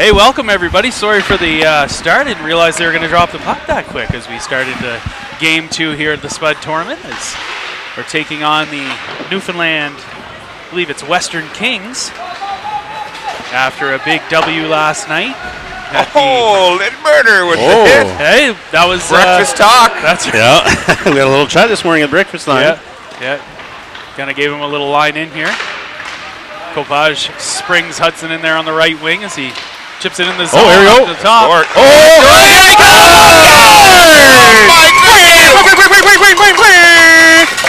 Hey, welcome everybody. Sorry for the start. Didn't realize they were going to drop the puck that quick as we started game 2 here at the Spud tournament. As we're taking on the Newfoundland, I believe it's Western Kings, after a big W last night. Lindbergh with the hit. Hey, that was breakfast talk. That's yeah. We had a little chat this morning at breakfast time. Yeah. Kind of gave him a little line in here. Copage springs Hudson in there on the right wing as he chips it in the zone. Oh, here we go. To the top. Oh my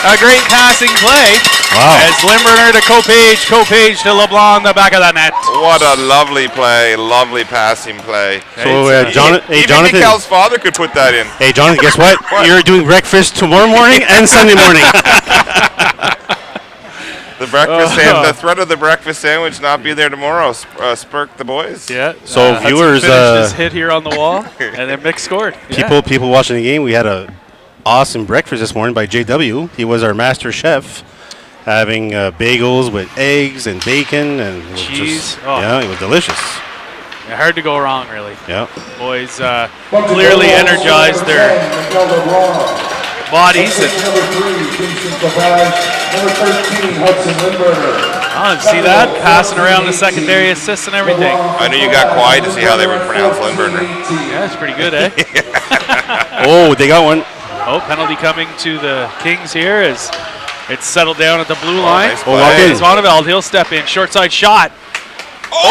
A great passing play. Wow. As Limburner to Copage to LeBlanc in the back of the net. What a lovely play, lovely passing play. So, Jonathan, Even Mikel's father could put that in. Hey, Jonathan, guess what? You're doing breakfast tomorrow morning and Sunday morning. The breakfast the threat of the breakfast sandwich not be there tomorrow. Spurk the boys. Yeah. So viewers, finished his hit here on the wall, and then Mick scored. People watching the game, we had a awesome breakfast this morning by JW. He was our master chef, having bagels with eggs and bacon and cheese. Yeah, it was delicious. Yeah, hard to go wrong, really. Yeah. Boys clearly energized their bodies. Number 13, Hudson Lindbergh. See that? Passing around the secondary assists and everything. I knew you got quiet to see how they would pronounce Lindbergh. Yeah, it's pretty good, eh? Oh, they got one. Oh, penalty coming to the Kings here as it's settled down at the blue line. Nice It's Vonnevold. He'll step in. Short side shot. Oh!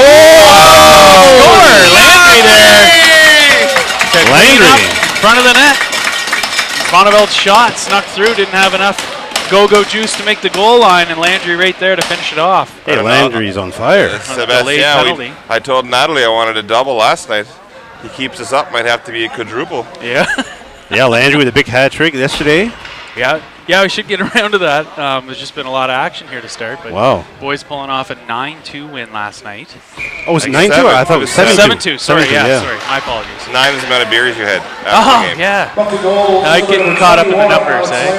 Score! Landry there. Landry. Front of the net. Vonnevold's shot snuck through. Didn't have enough go-go juice to make the goal line, and Landry right there to finish it off. Hey, Landry's on fire. Penalty. I told Natalie I wanted a double last night. He keeps us up. Might have to be a quadruple. Yeah. Yeah, Landry with a big hat trick yesterday. Yeah, we should get around to that. There's just been a lot of action here to start. But wow. Boys pulling off a 9-2 win last night. Oh, was it 9-2? I thought it was 7-2. Sorry, sorry. My apologies. 9 is the amount of beers you had after the game. Yeah. I get caught up in the numbers, eh?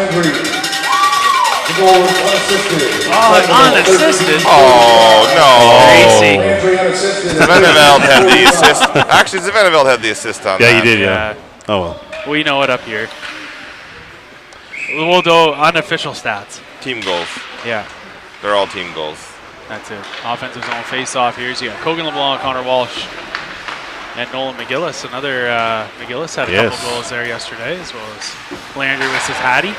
Unassisted. Oh, no. Crazy. Zvenneveld had the assist. Actually, Zvenneveld had the assist on that. Yeah, you did, yeah. Oh, well. We know it up here. We'll do unofficial stats. Team goals. Yeah. They're all team goals. That's it. Offensive zone face-off here. So you got Kogan LeBlanc, Connor Walsh, and Nolan McGillis. Another McGillis had a couple goals there yesterday, as well as Landry with his hattie.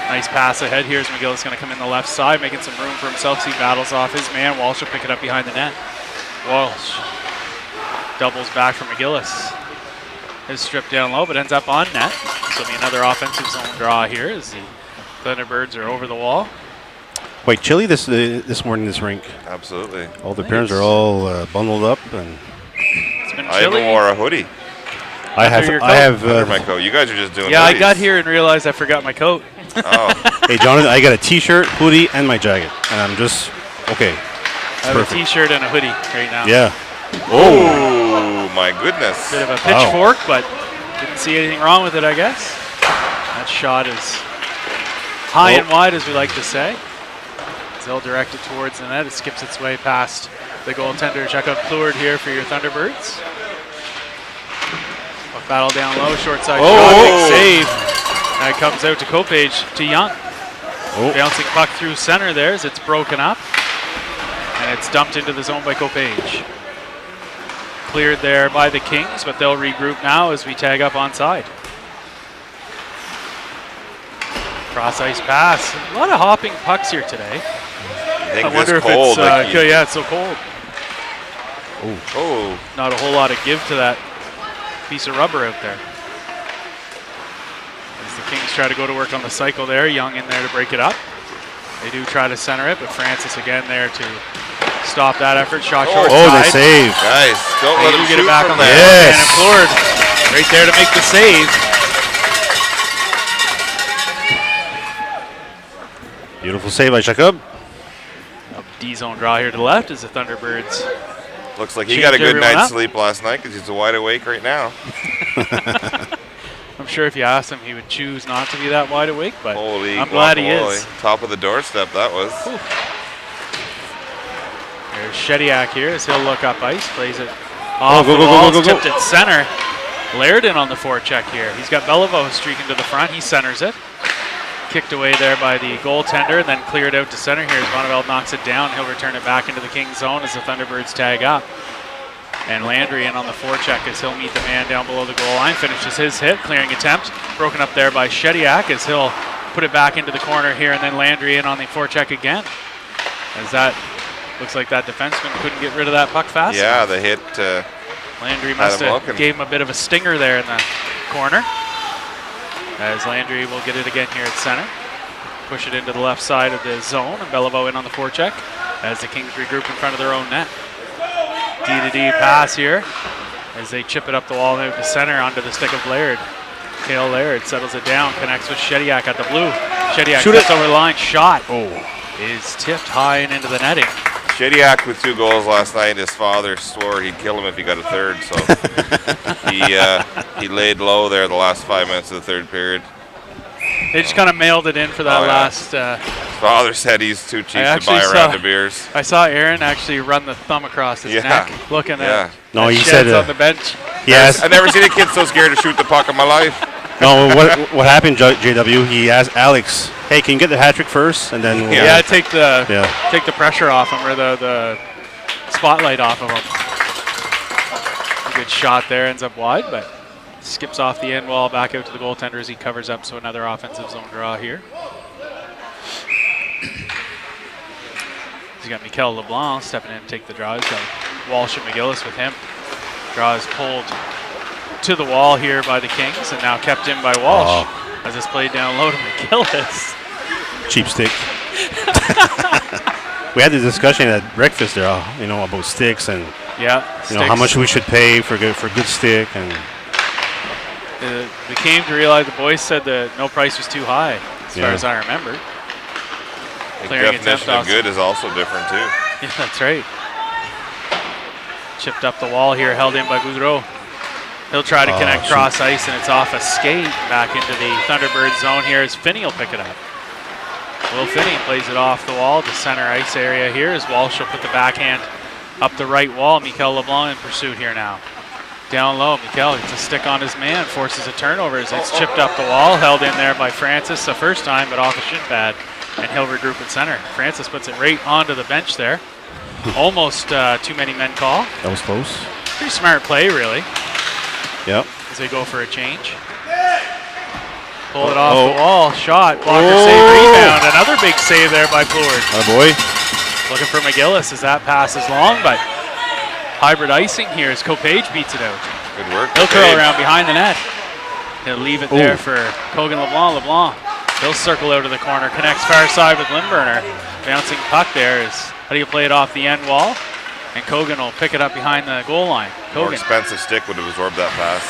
Nice pass ahead. Here's McGillis going to come in the left side, making some room for himself. He battles off his man. Walsh will pick it up behind the net. Walsh doubles back for McGillis. Is stripped down low, but ends up on net. So it'll be another offensive zone draw here as the Thunderbirds are over the wall. Quite chilly this morning, this rink. Absolutely. All the parents are all bundled up, and it's been chilly. I even wore a hoodie. I have under my coat. You guys are just doing. Yeah, hoodies. I got here and realized I forgot my coat. Oh. Hey, Jonathan, I got a T-shirt, hoodie, and my jacket, and I'm just okay. I have a T-shirt and a hoodie right now. Yeah. Oh my goodness. Bit of a pitchfork, but didn't see anything wrong with it, I guess. That shot is high and wide, as we like to say. Still directed towards the net. It skips its way past the goaltender. Check out Pleward here for your Thunderbirds. A battle down low, short side shot, big save. And it comes out to Copage, to Young. Bouncing puck through center there as it's broken up. And it's dumped into the zone by Copage. Cleared there by the Kings, but they'll regroup now as we tag up onside. Cross ice pass. A lot of hopping pucks here today. I wonder if it's yeah, it's so cold. Oh. Not a whole lot of give to that piece of rubber out there. As the Kings try to go to work on the cycle there, Young in there to break it up. They do try to center it, but Francis again there to stop that effort. Shot short side. Nice save. Guys, don't let him get shoot it back from on the there. And Pleward right there to make the save. Beautiful save by Jacob. D-zone draw here to the left as the Thunderbirds. Looks like he got a good night's sleep last night because he's wide awake right now. I'm sure if you asked him, he would choose not to be that wide awake, but Holy I'm glad he is. Top of the doorstep, that was. There's Shediak here as he'll look up ice, plays it Off the wall, tipped it center. Laird in on the forecheck here. He's got Beliveau streaking to the front. He centers it. Kicked away there by the goaltender and then cleared out to center here as Bonneville knocks it down. He'll return it back into the Kings zone as the Thunderbirds tag up. And Landry in on the forecheck as he'll meet the man down below the goal line. Finishes his hit, clearing attempt. Broken up there by Shediak as he'll put it back into the corner here, and then Landry in on the forecheck again. As that looks like that defenseman couldn't get rid of that puck fast. Yeah, the hit. Landry must have gave him a bit of a stinger there in the corner. As Landry will get it again here at center. Push it into the left side of the zone, and Beliveau in on the forecheck as the Kings regroup in front of their own net. D-to-D pass here as they chip it up the wall out to center onto the stick of Laird. Cale Laird settles it down, connects with Shediak at the blue. Shediak gets over the line, shot. Is tipped high and into the netting. Shediak with 2 goals last night. His father swore he'd kill him if he got a third, so he laid low there the last 5 minutes of the third period. They just kind of mailed it in for that last. His father said he's too cheap to buy a round of beers. I saw Aaron actually run the thumb across his neck, looking at he said on the bench. Yes, I've never seen a kid so scared to shoot the puck in my life. No, what happened, JW? He asked Alex, "Hey, can you get the hat trick first, and then we'll take the pressure off him or the spotlight off of him." A good shot there, ends up wide, but skips off the end wall back out to the goaltender as he covers up. So another offensive zone draw here. He's got Mikel LeBlanc stepping in to take the draw. He's got Walsh and McGillis with him. Draw is pulled to the wall here by the Kings and now kept in by Walsh as it's played down low to McGillis. Cheap stick. We had the discussion at breakfast there, about sticks and how much we should pay for good stick, and we came to realize the boys said that no price was too high as far as I remember. The definition of good is also different too. Yeah, that's right. Chipped up the wall here, held in by Boudreau. He'll try to connect cross ice, and it's off a skate back into the Thunderbird zone here as Finney will pick it up. Will Finney plays it off the wall to center ice area here as Walsh will put the backhand up the right wall. Mikel LeBlanc in pursuit here now. Down low, Mikel gets a stick on his man, forces a turnover as it's chipped up the wall, held in there by Francis the first time, but off a shin pad, and he'll regroup at center. Francis puts it right onto the bench there. Almost too many men call. That was close. Pretty smart play, really. Yep. As they go for a change. Pull it off the wall, shot, blocker save, rebound. Another big save there by Pleward. Oh boy. Looking for McGillis as that pass is long, but hybrid icing here as Copage beats it out. Good work. He'll curl around behind the net. He'll leave it there for Cogan LeBlanc. LeBlanc, he'll circle out of the corner, connects far side with Lindberner. Bouncing puck there is, how do you play it off the end wall? And Cogan will pick it up behind the goal line. More expensive stick would have absorbed that pass.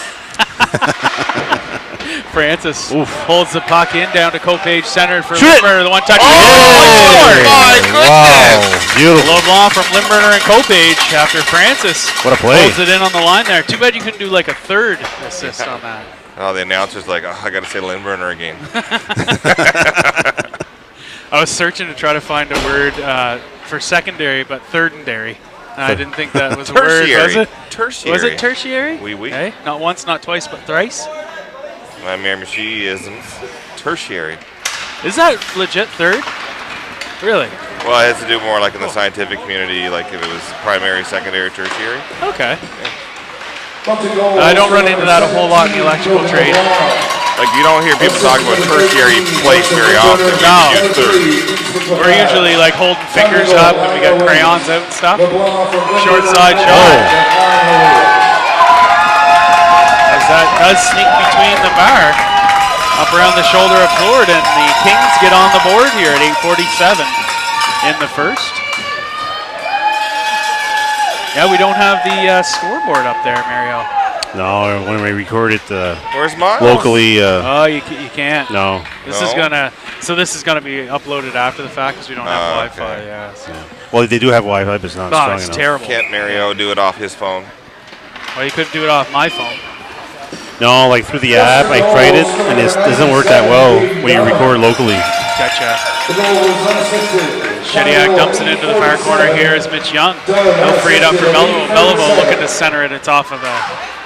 Francis holds the puck in down to Copage, centered for Lindberner. The one touch. Oh, my goodness! Wow, beautiful. LeBlanc from Lindberner and Copage after Francis what a play. holds it in on the line there. Too bad you couldn't do like a third assist on that. Oh, the announcer's like, I got to say Lindberner again. I was searching to try to find a word for secondary, but thirdendary. I didn't think that was a word, was it? Tertiary. Was it tertiary? Oui. Hey, not once, not twice, but thrice. My Miramichi isn't tertiary. Is that legit third? Really? Well, it has to do more like in the scientific community, like if it was primary, secondary, tertiary. Okay. I don't run into that a whole lot in the electrical trade. Like you don't hear people talking about tertiary place very often. No. We're usually like holding fingers up and we got crayons out and stuff. Short side shot. As that does sneak between the bar, up around the shoulder of Pleward, and the Kings get on the board here at 8:47 in the first. Yeah, we don't have the scoreboard up there, Mario. No, when we record it where's Miles? locally. Oh, you can't. No. This is gonna be uploaded after the fact because we don't have Wi-Fi. Okay. Yeah. So. Well, they do have Wi-Fi, but it's not strong it's enough. terrible. Can't Mario do it off his phone? Well, you couldn't do it off my phone. No, like through the app, I tried it, and it doesn't work that well when you record locally. Gotcha. The goal was unassisted. Shediak dumps it into the far corner here as Mitch Young. He'll free it up for Beliveau. Beliveau looking to center it. It's off of a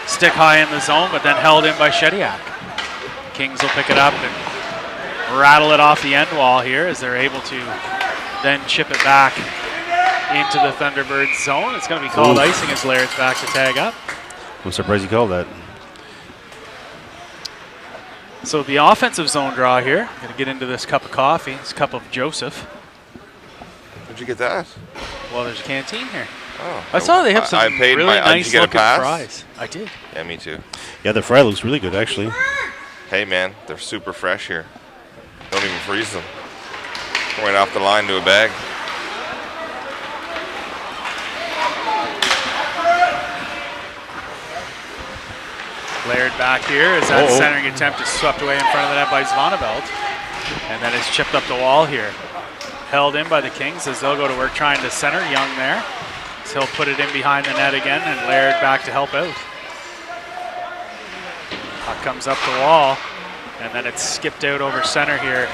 stick high in the zone, but then held in by Shediak. Kings will pick it up and rattle it off the end wall here as they're able to then chip it back into the Thunderbirds zone. It's going to be called icing as Laird's back to tag up. I'm surprised you called that. So the offensive zone draw here. Going to get into this cup of coffee. This cup of Joseph. Where'd you get that? Well, there's a canteen here. Oh, I saw they have some paid really nice did you get a looking pass? fries. I did. Yeah, me too. Yeah, the fry looks really good, actually. Hey, man, they're super fresh here. Don't even freeze them. Right off the line to a bag. Laird back here as that centering attempt is swept away in front of the net by Zvonabelt. And then it's chipped up the wall here. Held in by the Kings as they'll go to work trying to center. Young there. So he'll put it in behind the net again, and Laird back to help out. Puck comes up the wall, and then it's skipped out over center here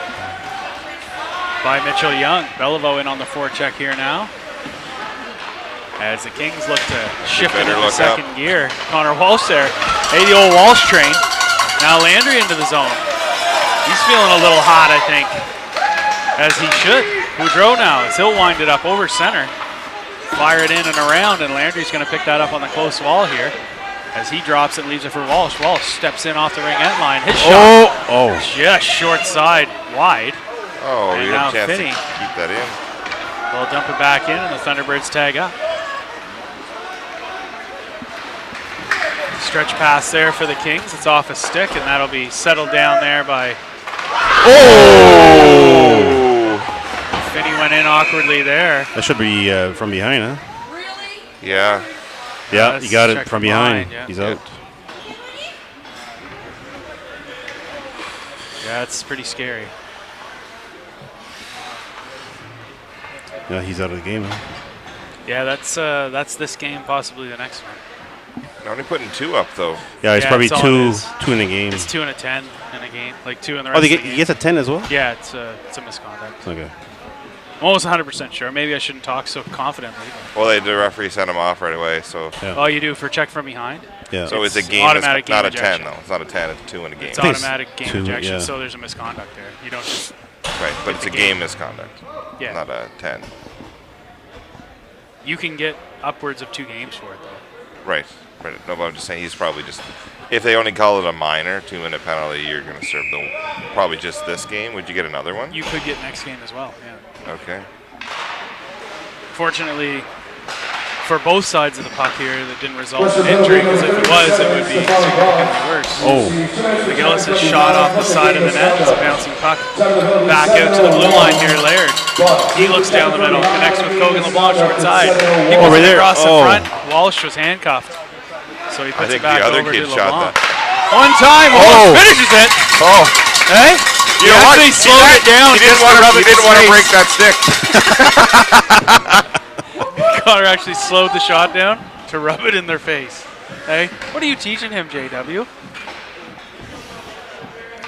by Mitchell Young. Beliveau in on the forecheck here now. As the Kings look to shift it into second gear. Connor Walsh there. Hey, the old Walsh train. Now Landry into the zone. He's feeling a little hot, I think, as he should. Boudreau now as he'll wind it up over center. Fire it in and around, and Landry's going to pick that up on the close wall here. As he drops it, leaves it for Walsh. Walsh steps in off the ringette line. His shot. Just short side wide. Oh, and you now have a chance Finney to keep that in. will dump it back in, and the Thunderbirds tag up. Stretch pass there for the Kings. It's off a stick, and that'll be settled down there by... Finney went in awkwardly there. That should be from behind, huh? Really? Yeah. Yeah, Let's you got it check from the behind. line, yeah. He's out. Yeah, it's pretty scary. Yeah, he's out of the game, huh? Yeah, that's this game, possibly the next one. They're only putting 2 up, though. Yeah, it's Yeah, probably that's all it is. two in a game. It's 2 and a 10 in a game, like 2 in the rest Oh, of the he game. gets a 10 as well? Yeah, it's a misconduct. Okay. I'm almost 100% sure. Maybe I shouldn't talk so confidently. Well, the referee sent him off right away, so. Yeah. Oh, you do for check from behind? Yeah. So it's a game. automatic It's not game a 10, ejection. though. It's not a 10. It's a 2 in a game. It's think it's automatic game 2, ejection, yeah. so there's a misconduct there. You don't just... Right, but it's a game misconduct. Yeah. Not a 10. You can get upwards of 2 games for it, though. Right. Right. No, but I'm just saying he's probably just. If they only call it a minor 2-minute penalty, you're going to serve probably just this game. Would you get another one? You could get next game as well, yeah. Okay. Fortunately, for both sides of the puck here, that didn't result in injury, because if it was, it would be significantly worse. McGillis' shot off the side of the net. It's a bouncing puck back out to the blue line here. Laird. He looks down the middle, connects with Kogan LeBlanc short side. He puts it across the front. Walsh was handcuffed, so he puts it back over to LeBlanc. One time, Walsh finishes it. Oh. Hey? He actually slowed it down. He didn't want to break that stick. Connor actually slowed the shot down to rub it in their face. Hey, what are you teaching him, JW?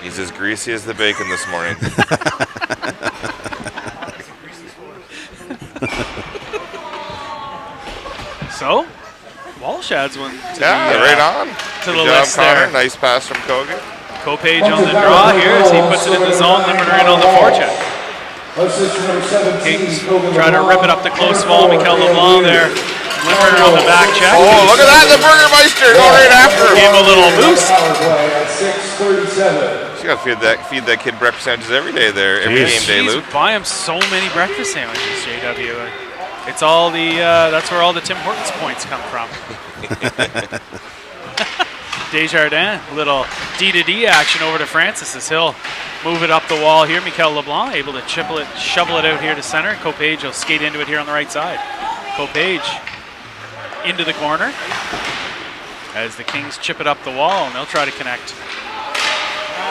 He's as greasy as the bacon this morning. So, Walsh adds one to right on. to Good the job, list Connor. there. Nice pass from Kogan. Kopage on the draw here as he puts it in the zone. Limiter in on the forecheck. Kings try to rip it up the close wall. Mikel LeBlanc there. Limiter on the back check. Oh, look at that. The Burgermeister going right after him. Gave him a little boost. You got to feed that kid breakfast sandwiches every day there, every game day, Luke. Buy him so many breakfast sandwiches, JW. It's all the, that's where all the Tim Hortons points come from. Desjardins, a little D-to-D action over to Francis as he'll move it up the wall here. Mikel LeBlanc able to shovel it out here to center. Kopage will skate into it here on the right side. Kopage into the corner as the Kings chip it up the wall, and they'll try to connect.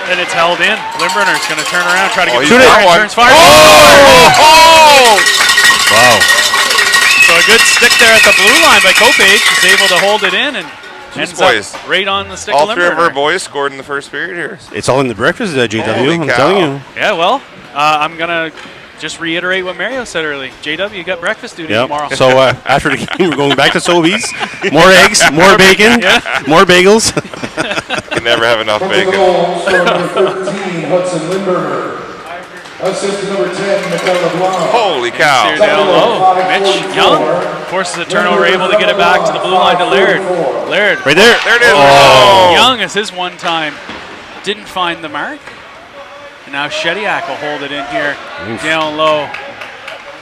And it's held in. Limburner's going to turn around, try to get shoot it. Turns fire. Wow. So a good stick there at the blue line by Kopage. He's able to hold it in and ends boys. up right on the stick All of three of our Limburner. boys scored in the first period here. It's all in the breakfast, JW. Holy I'm cow. telling you. Yeah, well, I'm going to just reiterate what Mario said earlier. JW, you got breakfast duty tomorrow. So after the game, we're going back to Sobeys. More eggs, more bacon, more bagels. Can never have enough From the bacon. goal, scorer number 13, Hudson Lindberger. Assist to number 10, Michael LeBlanc. Holy cow. Down low. Mitch Young forces a turnover, able to get it back to the blue line to Laird. Laird. Right there. There it is. Oh. Young is his one time. Didn't find the mark. And now Shediak will hold it in here. Down low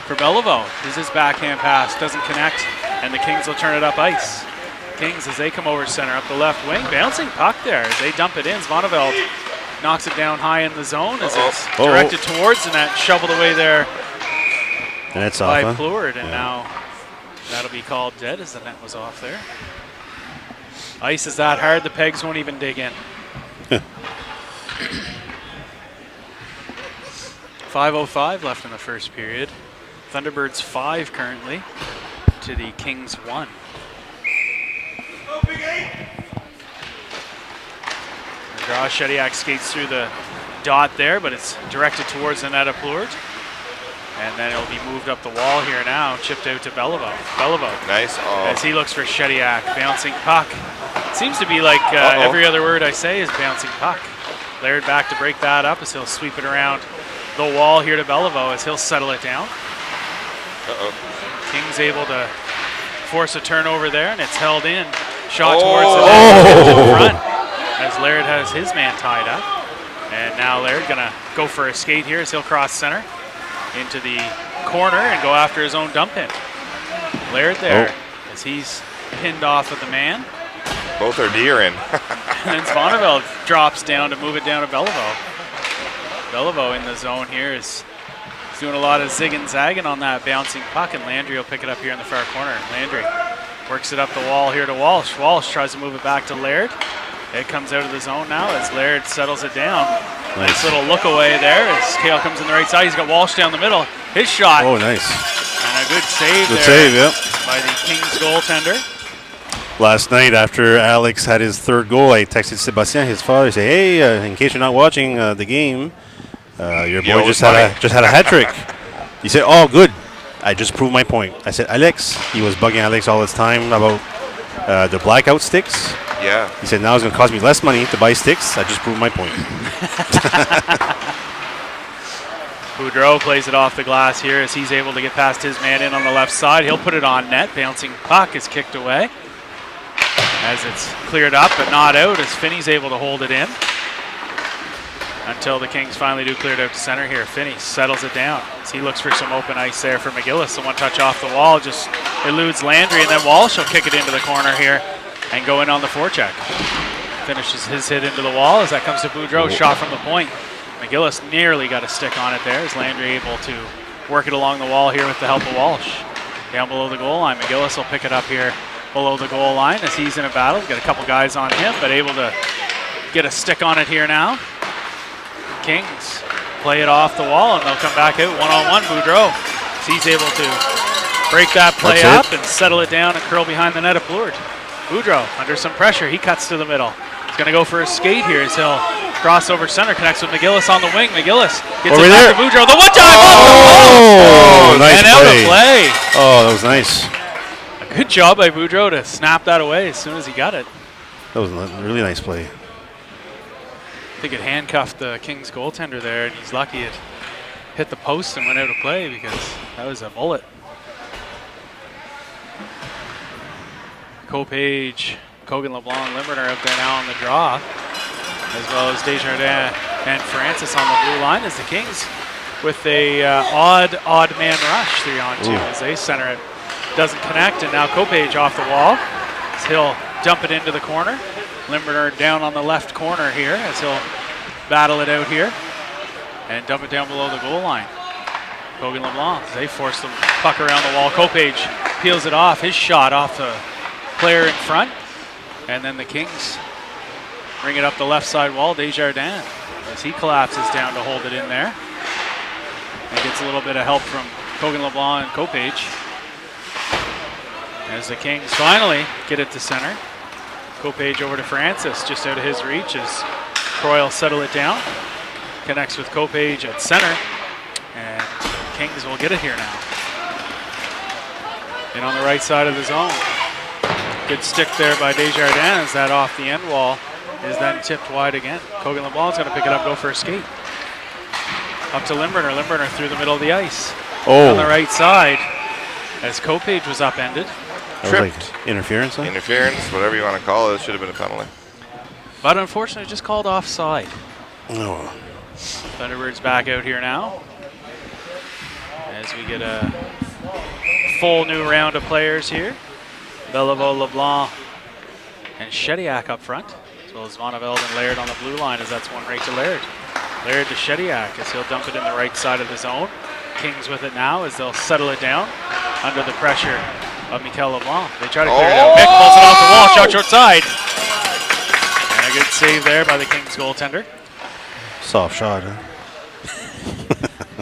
for Beliveau. This is his backhand pass. Doesn't connect. And the Kings will turn it up ice. Kings as they come over center up the left wing. Bouncing puck there as they dump it in. Zvoneveld knocks it down high in the zone as it's directed towards the net, shoveled away there And it's by off. Pleward, and now that'll be called dead as the net was off there. Ice is that hard, the pegs won't even dig in. 5:05 left in the first period. Thunderbirds 5 currently to the Kings 1. Draw Shediak skates through the dot there, but it's directed towards the net of Pleward. And then it'll be moved up the wall here now, chipped out to Beliveau. Beliveau. Nice. As he looks for Shediak, bouncing puck. Seems to be like every other word I say is bouncing puck. Laird back to break that up as he'll sweep it around the wall here to Beliveau as he'll settle it down. King's able to force a turnover there, and it's held in. Shot towards the net, to the front as Laird has his man tied up. And now Laird gonna go for a skate here as he'll cross center into the corner and go after his own dump in. Laird there as he's pinned off of the man. Both are deer in. And then Zvoneveld drops down to move it down to Beliveau. Beliveau in the zone here is doing a lot of zig and zagging on that bouncing puck, and Landry will pick it up here in the far corner. Landry works it up the wall here to Walsh. Walsh tries to move it back to Laird. It comes out of the zone now as Laird settles it down. Nice little look away there as Kale comes in the right side. He's got Walsh down the middle. His shot. Oh, nice. And a good save Good there save, yep. by the Kings goaltender. Last night, after Alex had his third goal, I texted Sebastien, his father, say, "Hey, in case you're not watching the game, your boy just had a hat trick." He said, "Oh, good. I just proved my point." I said, "Alex," he was bugging Alex all the time about the blackout sticks. Yeah. He said, "Now it's going to cost me less money to buy sticks. I just proved my point." Boudreau plays it off the glass here as he's able to get past his man in on the left side. He'll put it on net. Bouncing puck is kicked away as it's cleared up but not out as Finney's able to hold it in until the Kings finally do clear it out to center here. Finney settles it down as he looks for some open ice there for McGillis. The one touch off the wall just eludes Landry, and then Walsh will kick it into the corner here and go in on the forecheck. Finishes his hit into the wall as that comes to Boudreau. Shot from the point. McGillis nearly got a stick on it there as Landry able to work it along the wall here with the help of Walsh. Down below the goal line, McGillis will pick it up here below the goal line as he's in a battle. He's got a couple guys on him, but able to get a stick on it here now. Kings play it off the wall, and they'll come back out one-on-one. Boudreau, he's able to break that play up and settle it down and curl behind the net of Pleward. Boudreau under some pressure, he cuts to the middle. He's going to go for a skate here as he'll cross over center, connects with McGillis on the wing. McGillis gets over it back there to Boudreau. The one time nice and out of play. Oh, that was nice. A good job by Boudreau to snap that away as soon as he got it. That was a really nice play. I think it handcuffed the Kings goaltender there, and he's lucky it hit the post and went out of play because that was a bullet. Copage, Kogan, LeBlanc, and Limburner out there now on the draw, as well as Desjardins and Francis on the blue line as the Kings with a odd man rush 3-on-2 as they center it. Doesn't connect, and now Copage off the wall as he'll dump it into the corner. Limburner down on the left corner here as he'll battle it out here and dump it down below the goal line. Kogan LeBlanc, they force the puck around the wall. Copage peels it off, his shot off the player in front, and then the Kings bring it up the left side wall. Desjardins as he collapses down to hold it in there and gets a little bit of help from Kogan LeBlanc and Copage as the Kings finally get it to center. Copage over to Francis, just out of his reach as Croy will settle it down. Connects with Copage at center. And Kings will get it here now. And on the right side of the zone. Good stick there by Desjardins. That off the end wall is then tipped wide again. Kogan LeBlanc's going to pick it up, go for a skate. Up to Limburner. Limburner through the middle of the ice. Oh. On the right side, as Kopage was upended. That was Tripped. like interference, huh? Interference, whatever you want to call it, should have been a penalty. But unfortunately, just called offside. Oh. Thunderbirds back out here now. As we get a full new round of players here. Beliveau, LeBlanc, and Shediak up front, as well as Vonneveldt and Laird on the blue line, as that's one right to Laird. Laird to Shediak as he'll dump it in the right side of the zone. Kings with it now as they'll settle it down under the pressure of Mikel LeBlanc. They try to clear it out. Mick pulls it off the wall, shot short side. And a good save there by the Kings goaltender. Soft shot, huh?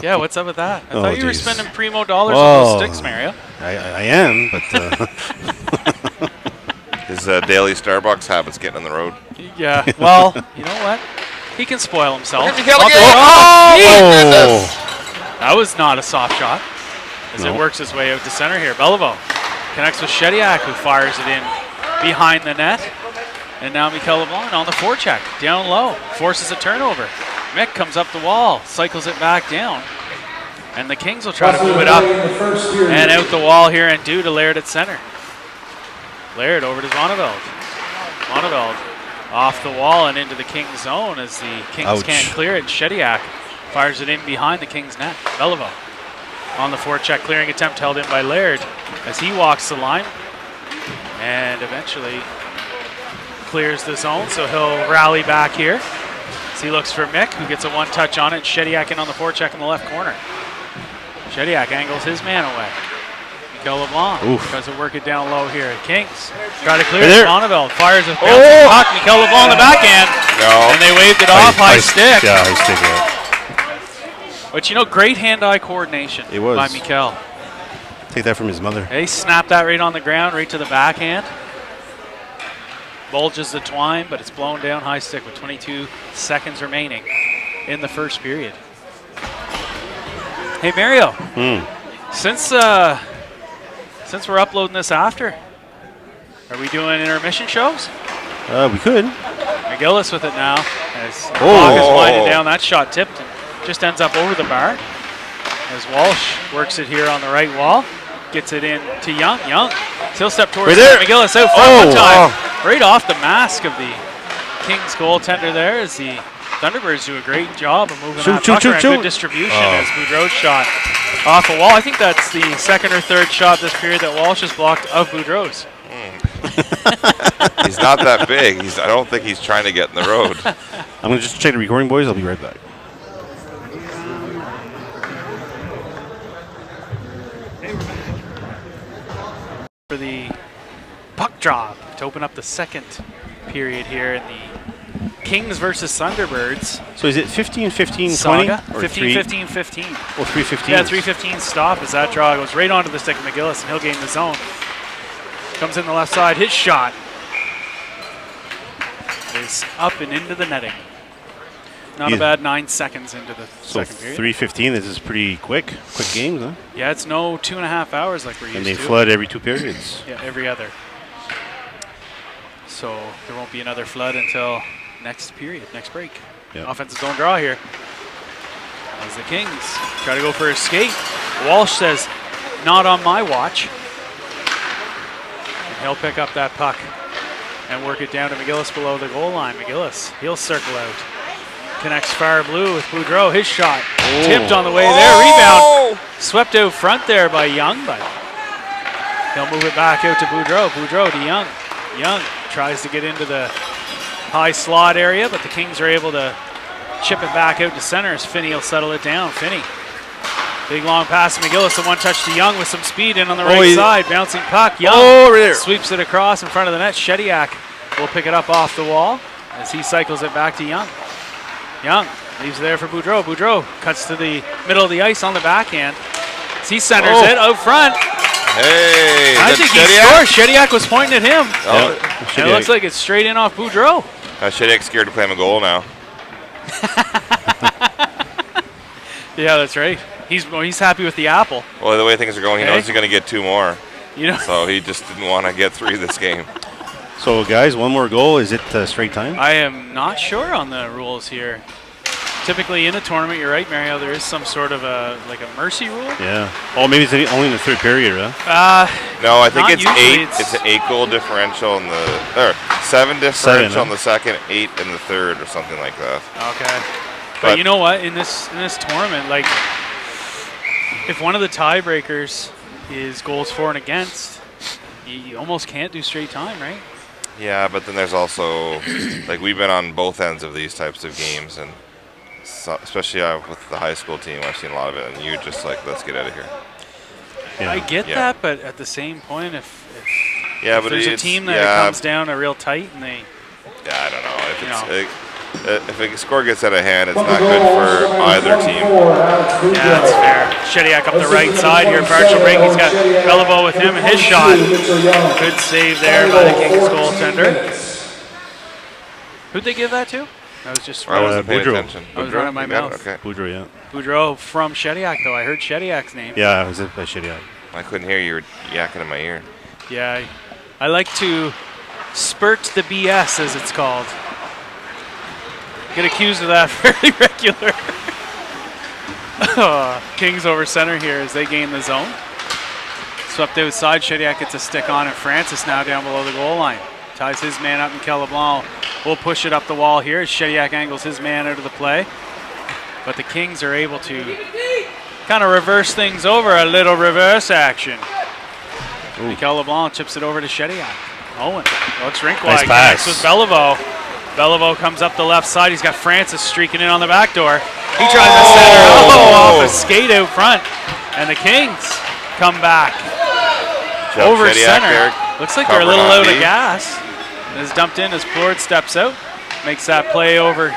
Yeah, what's up with that? I Oh, thought you were geez. spending primo dollars on those sticks, Mario. I am, but His daily Starbucks habits getting on the road. Yeah, well, you know what? He can spoil himself. Look at Mikel Off the- again. oh, That was not a soft shot as No. it works its way out to center here. Beliveau connects with Shediak, who fires it in behind the net. And now Mikel LeBlanc on the forecheck, down low, forces a turnover. Mick comes up the wall, cycles it back down. And the Kings will try to move it up and out the wall here and due to Laird at center. Laird over to Vonneveldt. Vonneveldt off the wall and into the Kings zone as the Kings Ouch. can't clear it. Shediak fires it in behind the Kings net. Beliveau on the forecheck, clearing attempt held in by Laird as he walks the line and eventually clears the zone, so he'll rally back here. As he looks for Mick, who gets a one-touch on it. Shediak in on the forecheck in the left corner. Shediak angles his man away. Mikel LeBlanc tries to work it down low here. Kings try to clear it. Vonneveldt fires a bouncing puck. Mikel LeBlanc on the backhand. No. And they waved it off. High stick. Yeah, high stick. Yeah. But you know, great hand-eye coordination It was. by Mikel. Take that from his mother. They snapped that right on the ground, right to the backhand. Bulges the twine, but it's blown down high stick with 22 seconds remaining in the first period. Hey, Mario. Since we're uploading this after, are we doing intermission shows? We could. McGillis with it now as the clock is winding down. That shot tipped and just ends up over the bar. As Walsh works it here on the right wall, gets it in to Young. Young still step towards McGillis out front one time. Right off the mask of the Kings goaltender there as the Thunderbirds do a great job of moving that puck around. Good distribution as Boudreau's shot off a wall. I think that's the second or third shot this period that Walsh has blocked of Boudreau's. He's not that big. I don't think he's trying to get in the road. I'm going to just check the recording, boys. I'll be right back. For the puck drop to open up the second period here in the Kings versus Thunderbirds. So is it 15-15-20? Saga, Or 15-15-15. Or 3-15? Yeah, 3:15 stop as that draw goes right onto the stick of McGillis, and he'll gain the zone. Comes in the left side, his shot is up and into the netting. Not a bad 9 seconds into the second period. 3:15, this is pretty quick games, huh? Yeah, it's no 2.5 hours like we're used to. And they flood every 2 periods. Yeah, every other. So there won't be another flood until next period, next break. Yep. Offensive zone draw here. As the Kings try to go for a skate. Walsh says, not on my watch. And he'll pick up that puck and work it down to McGillis below the goal line. McGillis, he'll circle out. Connects far blue with Boudreau. His shot tipped on the way there. Rebound swept out front there by Young, but he'll move it back out to Boudreau. Boudreau to Young. Young tries to get into the high slot area, but the Kings are able to chip it back out to center as Finney will settle it down. Finney. Big long pass to McGillis. The one touch to Young with some speed in on the right side. Bouncing puck. Young sweeps it across in front of the net. Shediak will pick it up off the wall as he cycles it back to Young. Young leaves it there for Boudreau. Boudreau cuts to the middle of the ice on the backhand. As he centers it out front. Hey, I think he scores. Shediak was pointing at him. And it looks like it's straight in off Boudreau. Shediak's scared to play him a goal now. Yeah, that's right. He's happy with the apple. Well, the way things are going, he knows he's going to get 2 more. You know. So he just didn't want to get 3 this game. So, guys, one more goal. Is it straight time? I am not sure on the rules here. Typically in a tournament, you're right, Mario, there is some sort of a mercy rule. Yeah. Oh, maybe it's only in the third period, huh? No, I think it's 8. It's an 8-goal differential in the 7 differential in the second, 8 in the third, or something like that. Okay. But you know what? In this tournament, like, if one of the tiebreakers is goals for and against, you almost can't do straight time, right? Yeah, but then there's also, like, we've been on both ends of these types of games, and so, especially with the high school team, I've seen a lot of it, and you're just like, let's get out of here. Yeah. I get that, but at the same point, if but there's a team that comes down real tight and they... Yeah, I don't know. If a score gets out of hand, it's not good for either team. Yeah, that's fair. Shediak up the right side here, partial break. He's got Beliveau with him, and his shot. Good save there by the Kings goaltender. Who'd they give that to? I was just I wasn't paying Boudreau. attention. I was running my mouth. Okay. Boudreau, yeah. Boudreau from Shediak, though. I heard Shediak's name. Yeah, it was a Shediak. I couldn't hear you. You were yakking in my ear. Yeah, I like to spurt the BS, as it's called. Get accused of that fairly regular. Kings over center here as they gain the zone. Swept outside. Shediak gets a stick on it. Francis now down below the goal line. Ties his man up, and LeBlanc will push it up the wall here as Shediak angles his man out of the play. But the Kings are able to kind of reverse things over, a little reverse action. Mikel LeBlanc chips it over to Shediak. Owen looks rink wide. Nice pass. With Beliveau. Beliveau comes up the left side. He's got Francis streaking in on the back door. He tries to center off a skate out front. And the Kings come back over Shediak center. there. Looks like they're a little out of gas. It is dumped in as Plord steps out. Makes that play over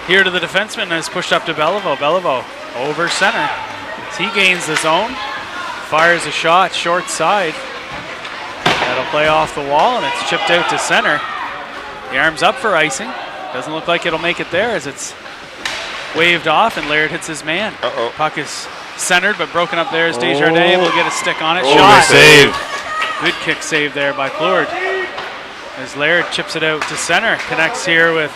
here to the defenseman and is pushed up to Beliveau. Beliveau over center. As he gains the zone. Fires a shot short side. That'll play off the wall, and it's chipped out to center. The arm's up for icing. Doesn't look like it'll make it there as it's waved off, and Laird hits his man. Puck is centered, but broken up there as Desjardins able to get a stick on it. Shot. Save. Good kick save there by Plord. As Laird chips it out to center. Connects here with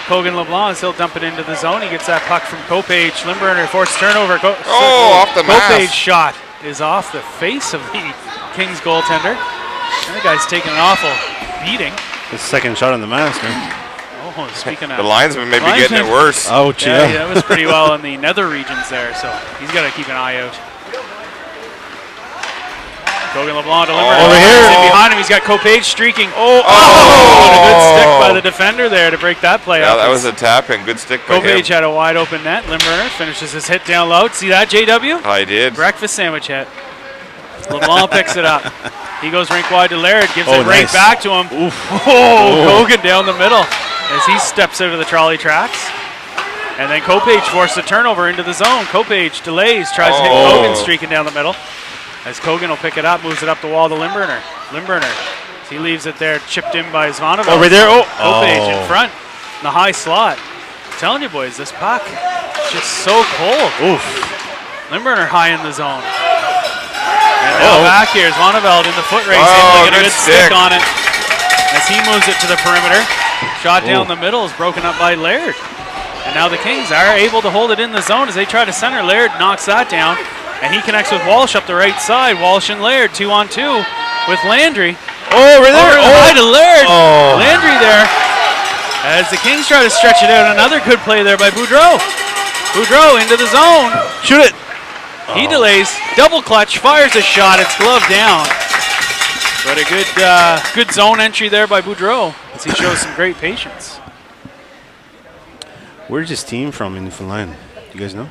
Kogan LeBlanc as he'll dump it into the zone. He gets that puck from Kopage. Limburner forced turnover. Off the mask. Kopage shot is off the face of the Kings goaltender. And the guy's taking an awful beating. His second shot on the mask, huh? Oh, speaking of... The linesman may be getting it worse. Ouch, yeah. That was pretty well in the nether regions there, so he's got to keep an eye out. Kogan LeBlanc delivering. Over here. In behind him, he's got Kopage streaking. And a good stick by the defender there to break that play up. Yeah, that was a tap and good stick by him. Kopage had a wide open net. Limburner finishes his hit down low. See that, JW? I did. Breakfast sandwich hit. LeBlanc picks it up. He goes rink wide to Laird, gives it right nice. back to him. Kogan down the middle as he steps out of the trolley tracks. And then Kopage forced a turnover into the zone. Kopage delays, tries to hit Kogan streaking down the middle. As Kogan will pick it up, moves it up the wall to Limburner. Limburner, he leaves it there, chipped in by Zvonov. Over there, Kopage in front, in the high slot. I'm telling you boys, this puck is just so cold. Limburner high in the zone. And now back here is Vonneveldt in the foot race, able to get a good stick on it. As he moves it to the perimeter. Shot down the middle is broken up by Laird. And now the Kings are able to hold it in the zone as they try to center. Laird knocks that down. And he connects with Walsh up the right side. Walsh and Laird 2-on-2 with Landry. Over there. High to Laird. Landry there. As the Kings try to stretch it out. Another good play there by Boudreau. Boudreau into the zone. Shoot it. He delays, double clutch, fires a shot. It's gloved down. But a good zone entry there by Boudreau as he shows some great patience. Where's his team from in Newfoundland? You guys know?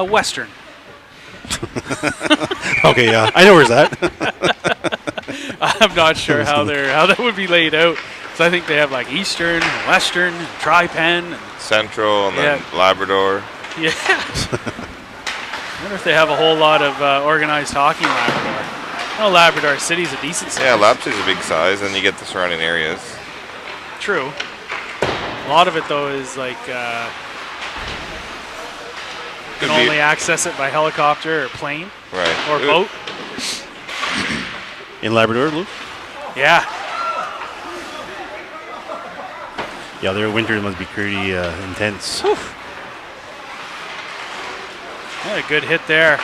Western. Okay, yeah. I know where's that. I'm not sure how that would be laid out. So I think they have like Eastern, and Western, and Tri-Pen. And Central and then Labrador. Yeah. I wonder if they have a whole lot of organized hockey in Labrador. No, Labrador City's a decent size. Yeah, Lab City's a big size, and you get the surrounding areas. True. A lot of it, though, is like can only access it by helicopter or plane or boat. In Labrador, Luke? Yeah. Yeah, their winter must be pretty intense. Yeah, a good hit there.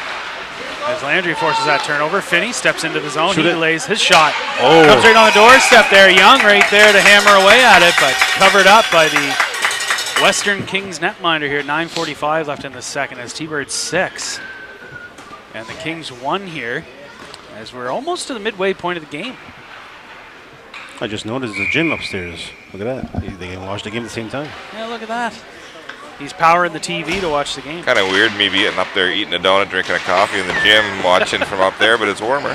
As Landry forces that turnover, Finney steps into the zone. He delays his shot. Comes right on the doorstep there. Young right there to hammer away at it, but covered up by the Western Kings netminder here. 9:45 left in the second as T-Birds 6. And the Kings 1 here as we're almost to the midway point of the game. I just noticed the gym upstairs. Look at that. They can watch the game at the same time. Yeah, look at that. He's powering the TV to watch the game. Kind of weird me being up there eating a donut, drinking a coffee in the gym, watching from up there, but it's warmer.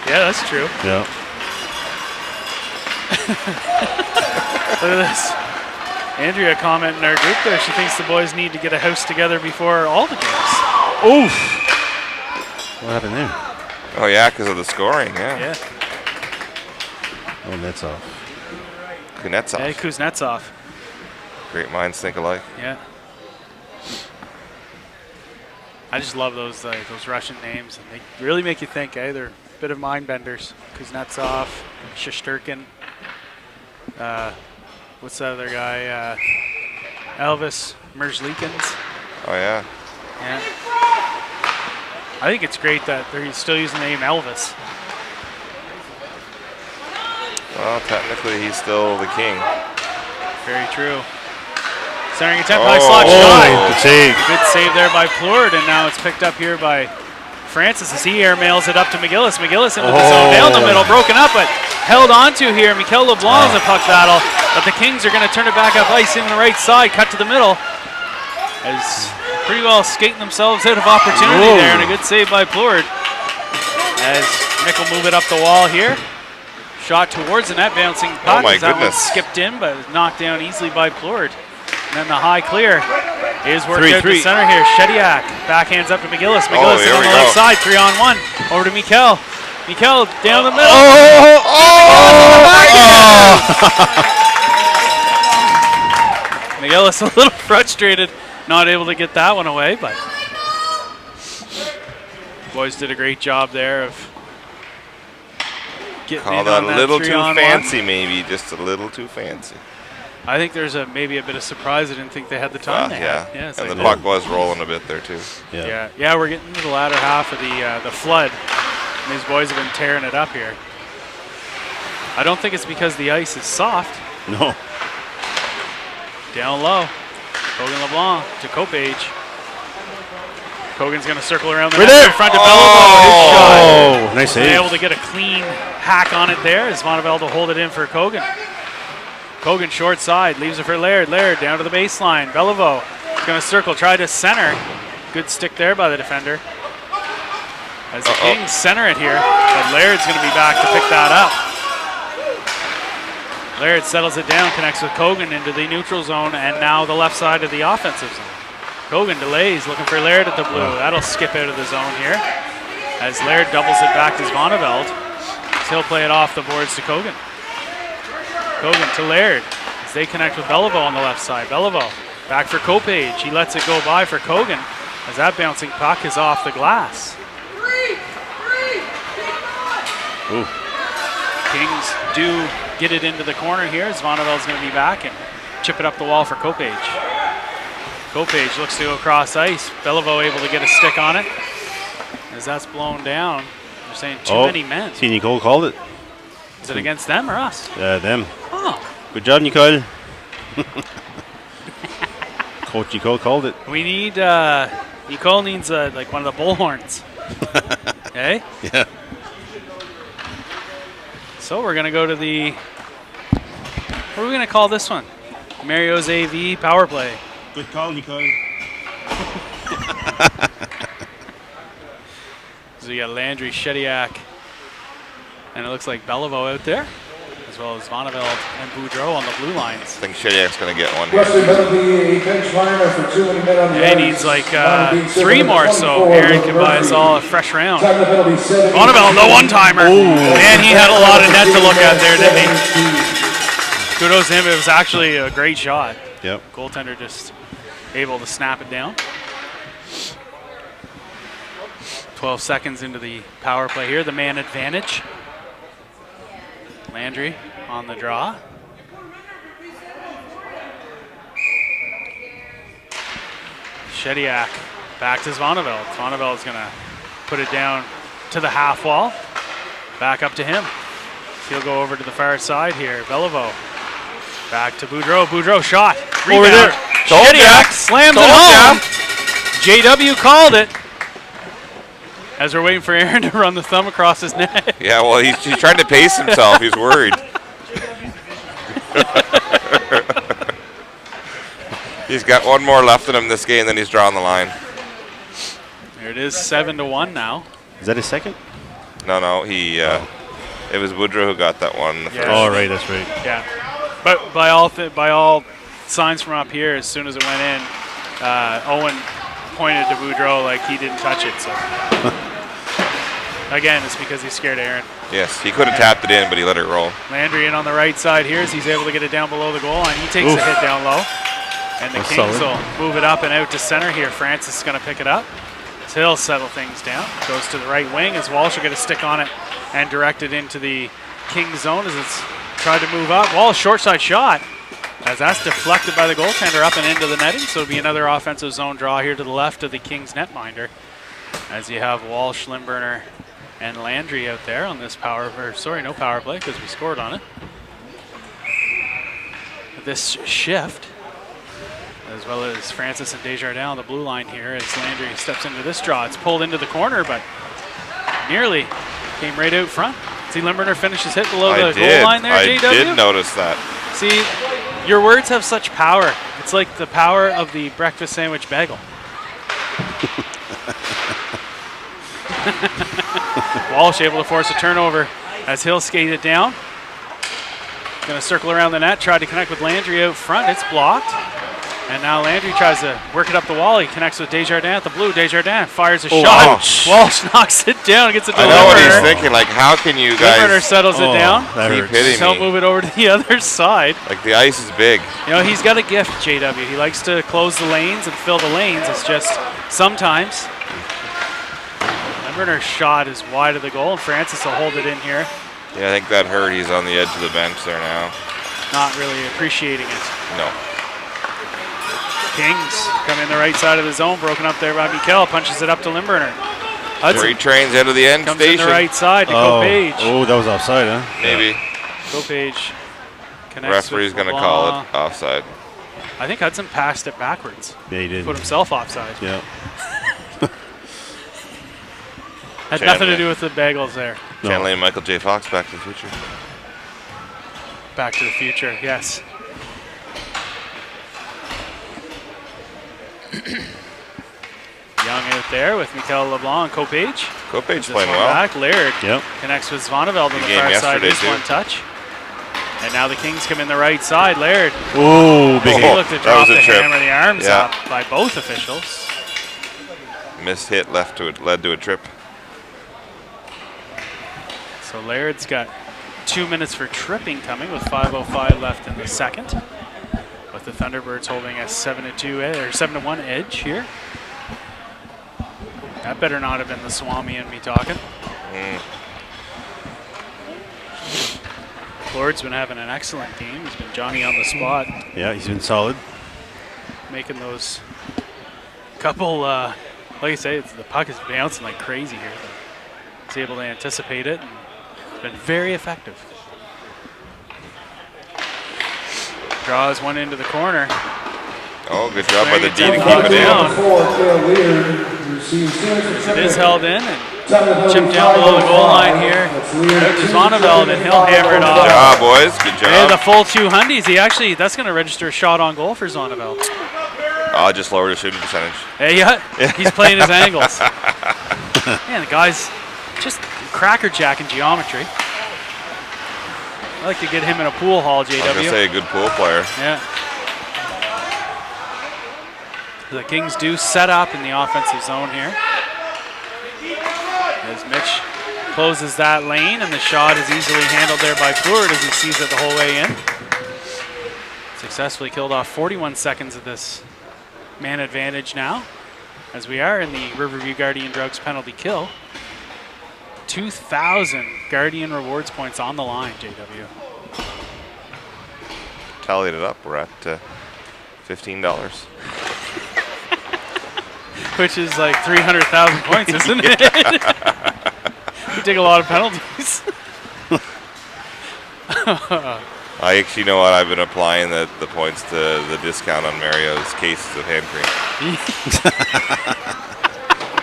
Yeah, that's true. Yeah. Look at this. Andrea commented in our group there. She thinks the boys need to get a house together before all the games. Oof. What happened there? Oh, yeah, because of the scoring, Yeah. Oh, that's off. Kuznetsov. Hey, Kuznetsov. Great minds think alike. Yeah. I just love those Russian names, and they really make you think. They're a bit of mind benders. Kuznetsov, Shesterkin. What's that other guy? Elvis Merzlikins. Oh, yeah. Yeah. I think it's great that they're still using the name Elvis. Well, technically, he's still the king. Very true. Centering attempt, high slot shot. Good save. Good save there by Plourde, and now it's picked up here by Francis as he airmails it up to McGillis. McGillis into the zone, down the middle, broken up, but held onto here. Mikel LeBlanc's a puck battle, but the Kings are going to turn it back up ice in the right side, cut to the middle. As pretty well skating themselves out of opportunity there, and a good save by Plourde. As Mick will move it up the wall here. Shot towards the net, bouncing puck. Oh my that one goodness. skipped in, but knocked down easily by Plourde. And then the high clear is worked out to 3-3. center here. Shediak backhands up to McGillis. McGillis is on the left side, 3-on-1. Over to Mikel. Mikel down the middle. McGillis a little frustrated, not able to get that one away, but boys did a great job there of getting Call in that on a that little too 3-on-1. fancy, maybe. Just a little too fancy. I think there's maybe a bit of surprise. I didn't think they had the time. Yeah. It's And like the puck was rolling a bit there, too. Yeah, we're getting to the latter half of the flood. And these boys have been tearing it up here. I don't think it's because the ice is soft. No. Down low. Kogan LeBlanc to Copage. Kogan's going to circle around the net in front of Belleville. Oh, nice save. Able to get a clean hack on it there as Vonneveldt will hold it in for Kogan. Kogan short side, leaves it for Laird. Laird down to the baseline. Belleville is going to circle, try to center. Good stick there by the defender. As the Kings center it here, but Laird's going to be back to pick that up. Laird settles it down, connects with Kogan into the neutral zone, and now the left side of the offensive zone. Kogan delays, looking for Laird at the blue. That'll skip out of the zone here. As Laird doubles it back to Vonneveldt. He'll play it off the boards to Kogan. Kogan to Laird as they connect with Belleville on the left side. Belleville back for Copage. He lets it go by for Kogan as that bouncing puck is off the glass. Ooh. Kings do get it into the corner here as Vonneveldt's going to be back and chip it up the wall for Copage. Copage looks to go across ice. Belleville able to get a stick on it as that's blown down. They're saying too many men. See, Nicole called it. Is it against them or us? Them. Oh. Good job, Nicole. Coach Nicole called it. We need, Nicole needs like one of the bullhorns. Okay? Yeah. So we're going to go to the, what are we going to call this one? Mario's AV power play. Good call, Nicole. So we got Landry, Shediak, and it looks like Belleville out there, as well as Vonneveldt and Boudreau on the blue lines. I think Shediak's going to get one Western here. penalty, a bench liner for 2 men on the Yeah, he ice. needs like 3 more, so Aaron can buy us all a fresh round. Time of the penalty, 7. Vonneveldt, the one-timer. Man, he had a lot of net to look at there, didn't he? Kudos to him. It was actually a great shot. Yep. Goaltender just able to snap it down. 12 seconds into the power play here. The man advantage. Landry on the draw. Shediak back to Zvoneveld. Zvoneveld's going to put it down to the half wall. Back up to him. He'll go over to the far side here. Beliveau back to Boudreau. Boudreau shot. Rebound. Over there. Shediak slams it home. JW called it. As we're waiting for Aaron to run the thumb across his neck. Yeah, well, he's trying to pace himself. He's worried. He's got one more left in him this game, then he's drawing the line. There it is, 7-1 now. Is that his second? No, he. It was Woodrow who got that one. Oh, right, that's right. Yeah, but by all signs from up here, as soon as it went in, Owen pointed to Boudreau like he didn't touch it. So again, it's because he's scared of Aaron. Yes, he could have tapped it in, but he let it roll. Landry in on the right side here as he's able to get it down below the goal line. He takes a hit down low. And the Kings will move it up and out to center here. Francis is going to pick it up. He'll settle things down. Goes to the right wing as Walsh will get a stick on it and direct it into the Kings zone as it's tried to move up. Walsh, short side shot. As that's deflected by the goaltender up and into the netting. So it'll be another offensive zone draw here to the left of the Kings netminder. As you have Walsh, Limburner, and Landry out there on this no power play because we scored on it. This shift, as well as Francis and Desjardins on the blue line here as Landry steps into this draw. It's pulled into the corner, but nearly came right out front. See Limburner finish his hit below the goal line there, JW? I did notice that. See, your words have such power. It's like the power of the breakfast sandwich bagel. Walsh able to force a turnover as he'll skate it down. Going to circle around the net, try to connect with Landry out front. It's blocked. And now Landry tries to work it up the wall. He connects with Desjardins at the blue. Desjardins fires a shot. Ouch. Walsh knocks it down, gets it to I know what he's thinking. Like, how can you guys Limburner settles it down. keep hitting He'll me? move it over to the other side. Like, the ice is big. You know, he's got a gift, JW. He likes to close the lanes and fill the lanes. It's just sometimes Limburner's shot is wide of the goal, and Francis will hold it in here. Yeah, I think that hurt. He's on the edge of the bench there now. Not really appreciating it. No. Kings come in the right side of the zone, broken up there by Mikkel, punches it up to Limburner. Hudson Three trains out of the end comes station. in the right side to Kopage. Oh, that was offside, huh? Maybe. Kopage connects Referee's with going to LeBlanc. call it offside. I think Hudson passed it backwards. Yeah, he did. Put himself offside. Yeah. Had nothing to do with the bagels there. Chanley and Michael J. Fox, Back to the Future. Back to the Future, yes. Young out there with Mikkel LeBlanc and Kopage. Kopage playing well. Back. Laird Yep. connects with Zvoneveld on the game far side. yesterday, Just too. one touch. And now the Kings come in the right side. Laird. Oh, big He hit. looked to that drop was a the trip. hammer, the arms Yeah. up by both officials. Missed hit led to a trip. So Laird's got 2 minutes for tripping coming with 5:05 left in the second. With the Thunderbirds holding a 7-1 edge here. That better not have been the Swami and me talking. Lord's been having an excellent game. He's been Johnny on the spot, Yeah, he's been solid. making those couple, like I say, the puck is bouncing like crazy here. He's able to anticipate it, and it's been very effective. Draws one into the corner. Oh, good job by the D to Playing keep it down. in. It is held in and chipped down below the goal line here. Out to Zvoneveld, and he'll hammer it Good off. job, boys. Good Yeah, the job. full 200s. That's going to register a shot on goal for Zvoneveld. Oh, just lowered his shooting percentage. Hey, yeah, he's playing his angles. Man, the guy's just crackerjack in geometry. I'd like to get him in a pool hall, I was going to JW. say a good pool player. Yeah. The Kings do set up in the offensive zone here. As Mitch closes that lane, and the shot is easily handled there by Pleward as he sees it the whole way in. Successfully killed off 41 seconds of this man advantage now. as we are in the Riverview Guardian Drugs penalty kill. 2,000 Guardian rewards points on the line, JW. Tallied it up. We're at $15. Which is like 300,000 points, isn't it? We take a lot of penalties. I actually know what I've been applying the points to the discount on Mario's cases of hand cream.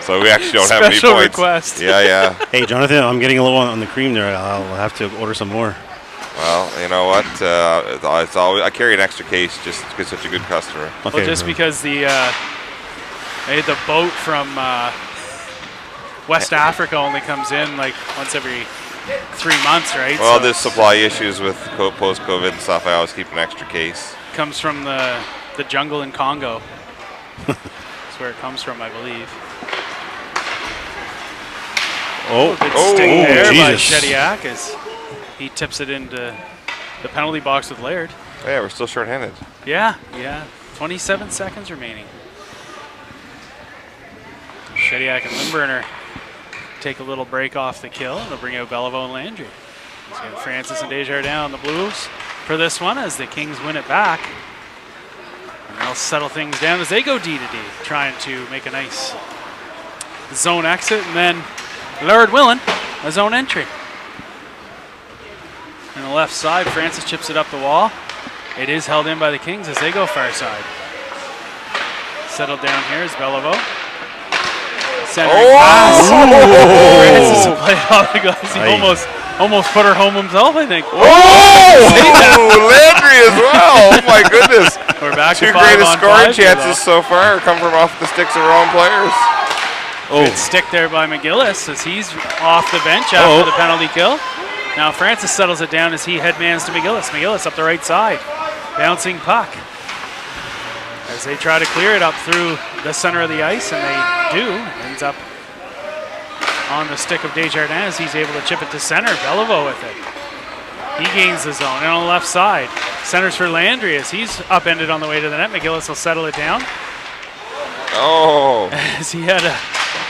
So we actually don't have any Special points. request. Yeah. Hey, Jonathan, I'm getting a little on the cream there. I'll have to order some more. Well, you know what? It's always I carry an extra case just because such a good customer. Okay. Well, just because the boat from West Africa only comes in like once every 3 months, right? Well, So there's supply issues with post-COVID and stuff. I always keep an extra case. comes from the jungle in Congo. That's where it comes from, I believe. Good stick there by Jesus. Shediak as he tips it into the penalty box with Laird. Oh, yeah, we're still short-handed. Yeah. 27 seconds remaining. Shediak and Lindberner take a little break off the kill, and they'll bring out Beliveau and Landry. He's got Francis and Desjardins on the Blues for this one as the Kings win it back. And they'll settle things down as they go D to D, trying to make a nice zone exit, and then Laird Willen, a zone entry. On the left side, Francis chips it up the wall. It is held in by the Kings as they go far side. Settled down here is Beliveau. Centering pass. Francis will play it off because he almost put her home himself, I think. Landry as well. Oh my goodness. We're back Two to 5 greatest on scoring 5 here, chances so far come from off the sticks of our own players. Good stick there by McGillis as he's off the bench after the penalty kill. Now Francis settles it down as he headmans to McGillis. McGillis up the right side. Bouncing puck. As they try to clear it up through the center of the ice, and they do. Ends up on the stick of Desjardins. He's able to chip it to center. Beliveau with it. He gains the zone. And on the left side, centers for Landry as he's upended on the way to the net. McGillis will settle it down. Oh. As he had a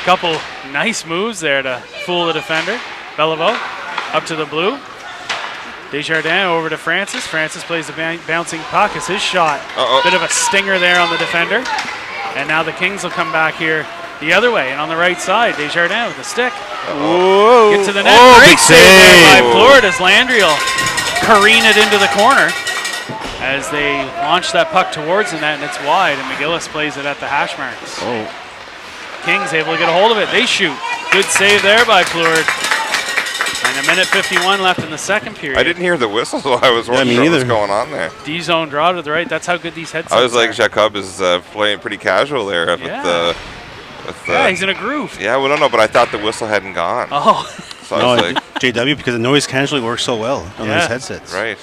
couple nice moves there to fool the defender. Beliveau up to the blue. Desjardins over to Francis. Francis plays the bouncing puck as his shot. Bit of a stinger there on the defender. And now the Kings will come back here the other way. And on the right side, Desjardins with a stick. Get to the net. Great save there by Florida as Landry will careen it into the corner as they launch that puck towards the net, and it's wide, and McGillis plays it at the hash marks. Kings able to get a hold of it. They shoot. Good save there by Fleur. And a minute 51 left in the second period. I didn't hear the whistle, so I was wondering what was going on there. D-zone draw to the right. That's how good these headsets are. I was like, Jacob is playing pretty casual there. Yeah. Yeah, he's in a groove. Yeah, we don't know, but I thought the whistle hadn't gone. Oh. So I was like, JW, because the noise canceling works so well on these headsets. Right.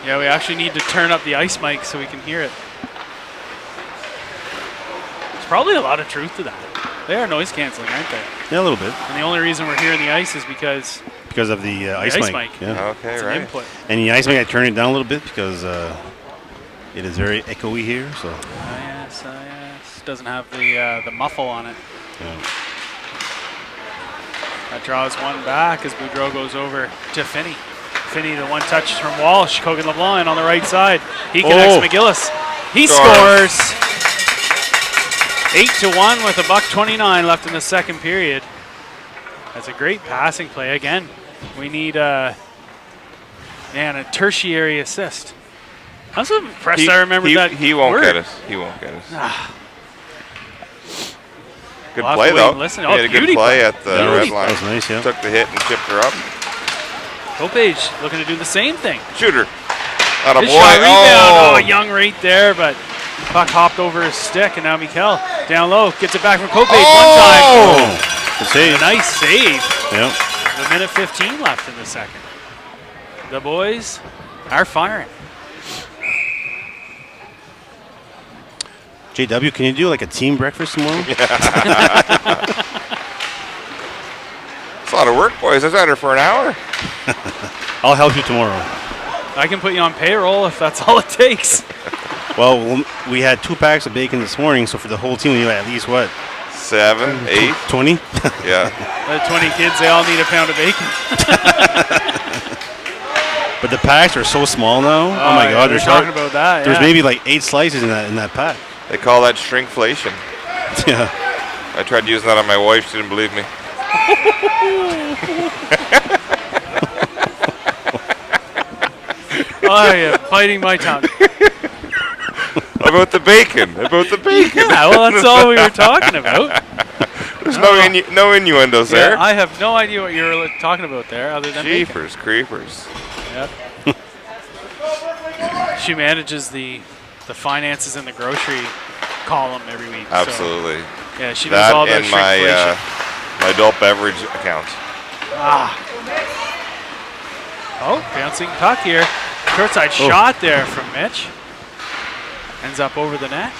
Yeah, we actually need to turn up the ice mic so we can hear it. There's probably a lot of truth to that. They are noise canceling, aren't they? Yeah, a little bit. And the only reason we're hearing the ice is because of the ice mic. Yeah. Okay, it's right. an input. And the ice mic, I turned it down a little bit because it is very echoey here. So. Yes. Doesn't have the muffle on it. Yeah. That draws one back as Boudreau goes over to Finney. Finney, the one touch from Walsh. Kogan LeBlanc on the right side. He connects McGillis. He scores. 8-1 with $1:29 left in the second period. That's a great passing play. Again, we need a tertiary assist. I'm so impressed I remember that He won't word. get it. He won't get it. Good We'll play, have to wait though. and listen. He had a good Beauty play at the red line. That was nice, yeah. Took the hit and chipped her up. Kopage looking to do the same thing. Shooter. Atta His boy. shot rebound. Young right there, but puck hopped over his stick, and now Mikel down low gets it back from Kopage one time. Good save. A nice save. Yep. A minute 15 left in the second. The boys are firing. JW, can you do like a team breakfast tomorrow? It's a lot of work, boys. I was at her for an hour. I'll help you tomorrow. I can put you on payroll if that's all it takes. Well, we had 2 packs of bacon this morning, so for the whole team, we had at least what? 7, 8. 20? Yeah. The 20 kids, they all need a pound of bacon. But the packs are so small now. Oh my God! They're talking about that. There's yeah. maybe like 8 slices in that pack. They call that shrinkflation. Yeah. I tried using that on my wife. She didn't believe me. I am biting my tongue. About the bacon. About the bacon. Yeah, well, that's all we were talking about. There's no innuendos there. I have no idea what you were talking about there, other than bacon. Jeepers creepers. Yep. She manages the finances in the grocery column every week. Absolutely. So, yeah, she knows all about and shrinkflation. my adult beverage account. Oh, bouncing puck here. Short side shot there from Mitch. Ends up over the net.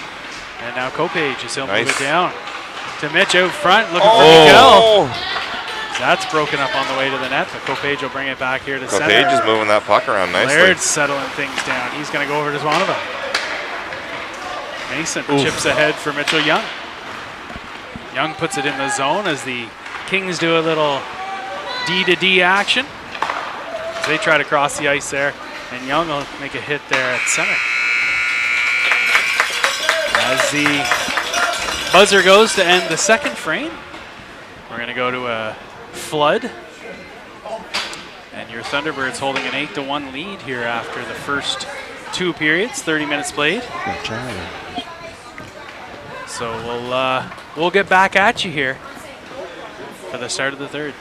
And now Kopage is he'll move it down to Mitch out front, looking for Miguel. That's broken up on the way to the net, but Kopage will bring it back here to center. Kopage is moving that puck around nicely. Laird's settling things down. He's going to go over to Swanova. Mason chips ahead for Mitchell Young. Young puts it in the zone as the Kings do a little D-to-D action. As they try to cross the ice there, and Young will make a hit there at center. As the buzzer goes to end the second frame, we're going to go to a flood. And your Thunderbirds holding an 8-1 lead here after the first 2 periods, 30 minutes played. So we'll get back at you here for the start of the third.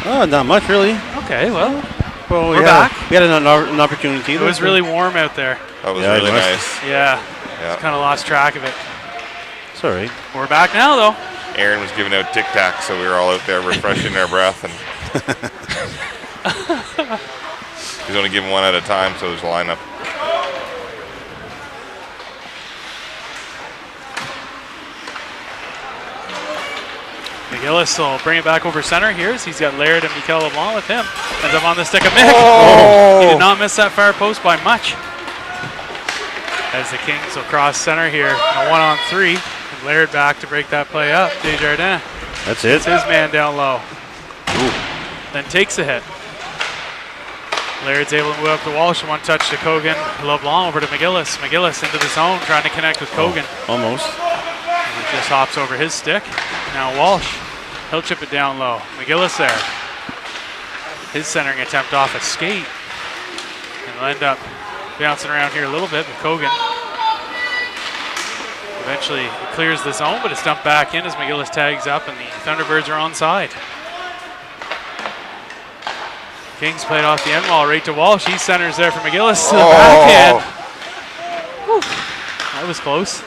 Oh, not much really. Okay, well, we're back. We had an opportunity. It was really warm out there. That was really nice. Yeah. Kind of lost track of it. It's all right. We're back now, though. Aaron was giving out Tic Tacs, so we were all out there refreshing our breath. And he's only giving one at a time, so there's a lineup. McGillis will bring it back over center here. He's got Laird and Mikel LeBlanc with him. Ends up on the stick of Mick. He did not miss that far post by much. As the Kings will cross center here, a 1-on-3. And Laird back to break that play up. Desjardins. That's it. It's his man down low. Then takes a hit. Laird's able to move up to Walsh. One touch to Kogan. LeBlanc over to McGillis. McGillis into the zone, trying to connect with Kogan. Almost. He just hops over his stick. Now Walsh. He'll chip it down low. McGillis there. His centering attempt off a skate. And he'll end up bouncing around here a little bit with Kogan. Eventually he clears the zone, but it's dumped back in as McGillis tags up and the Thunderbirds are onside. Kings played off the end wall right to Walsh. He centers there for McGillis to the backhand. Whew. That was close.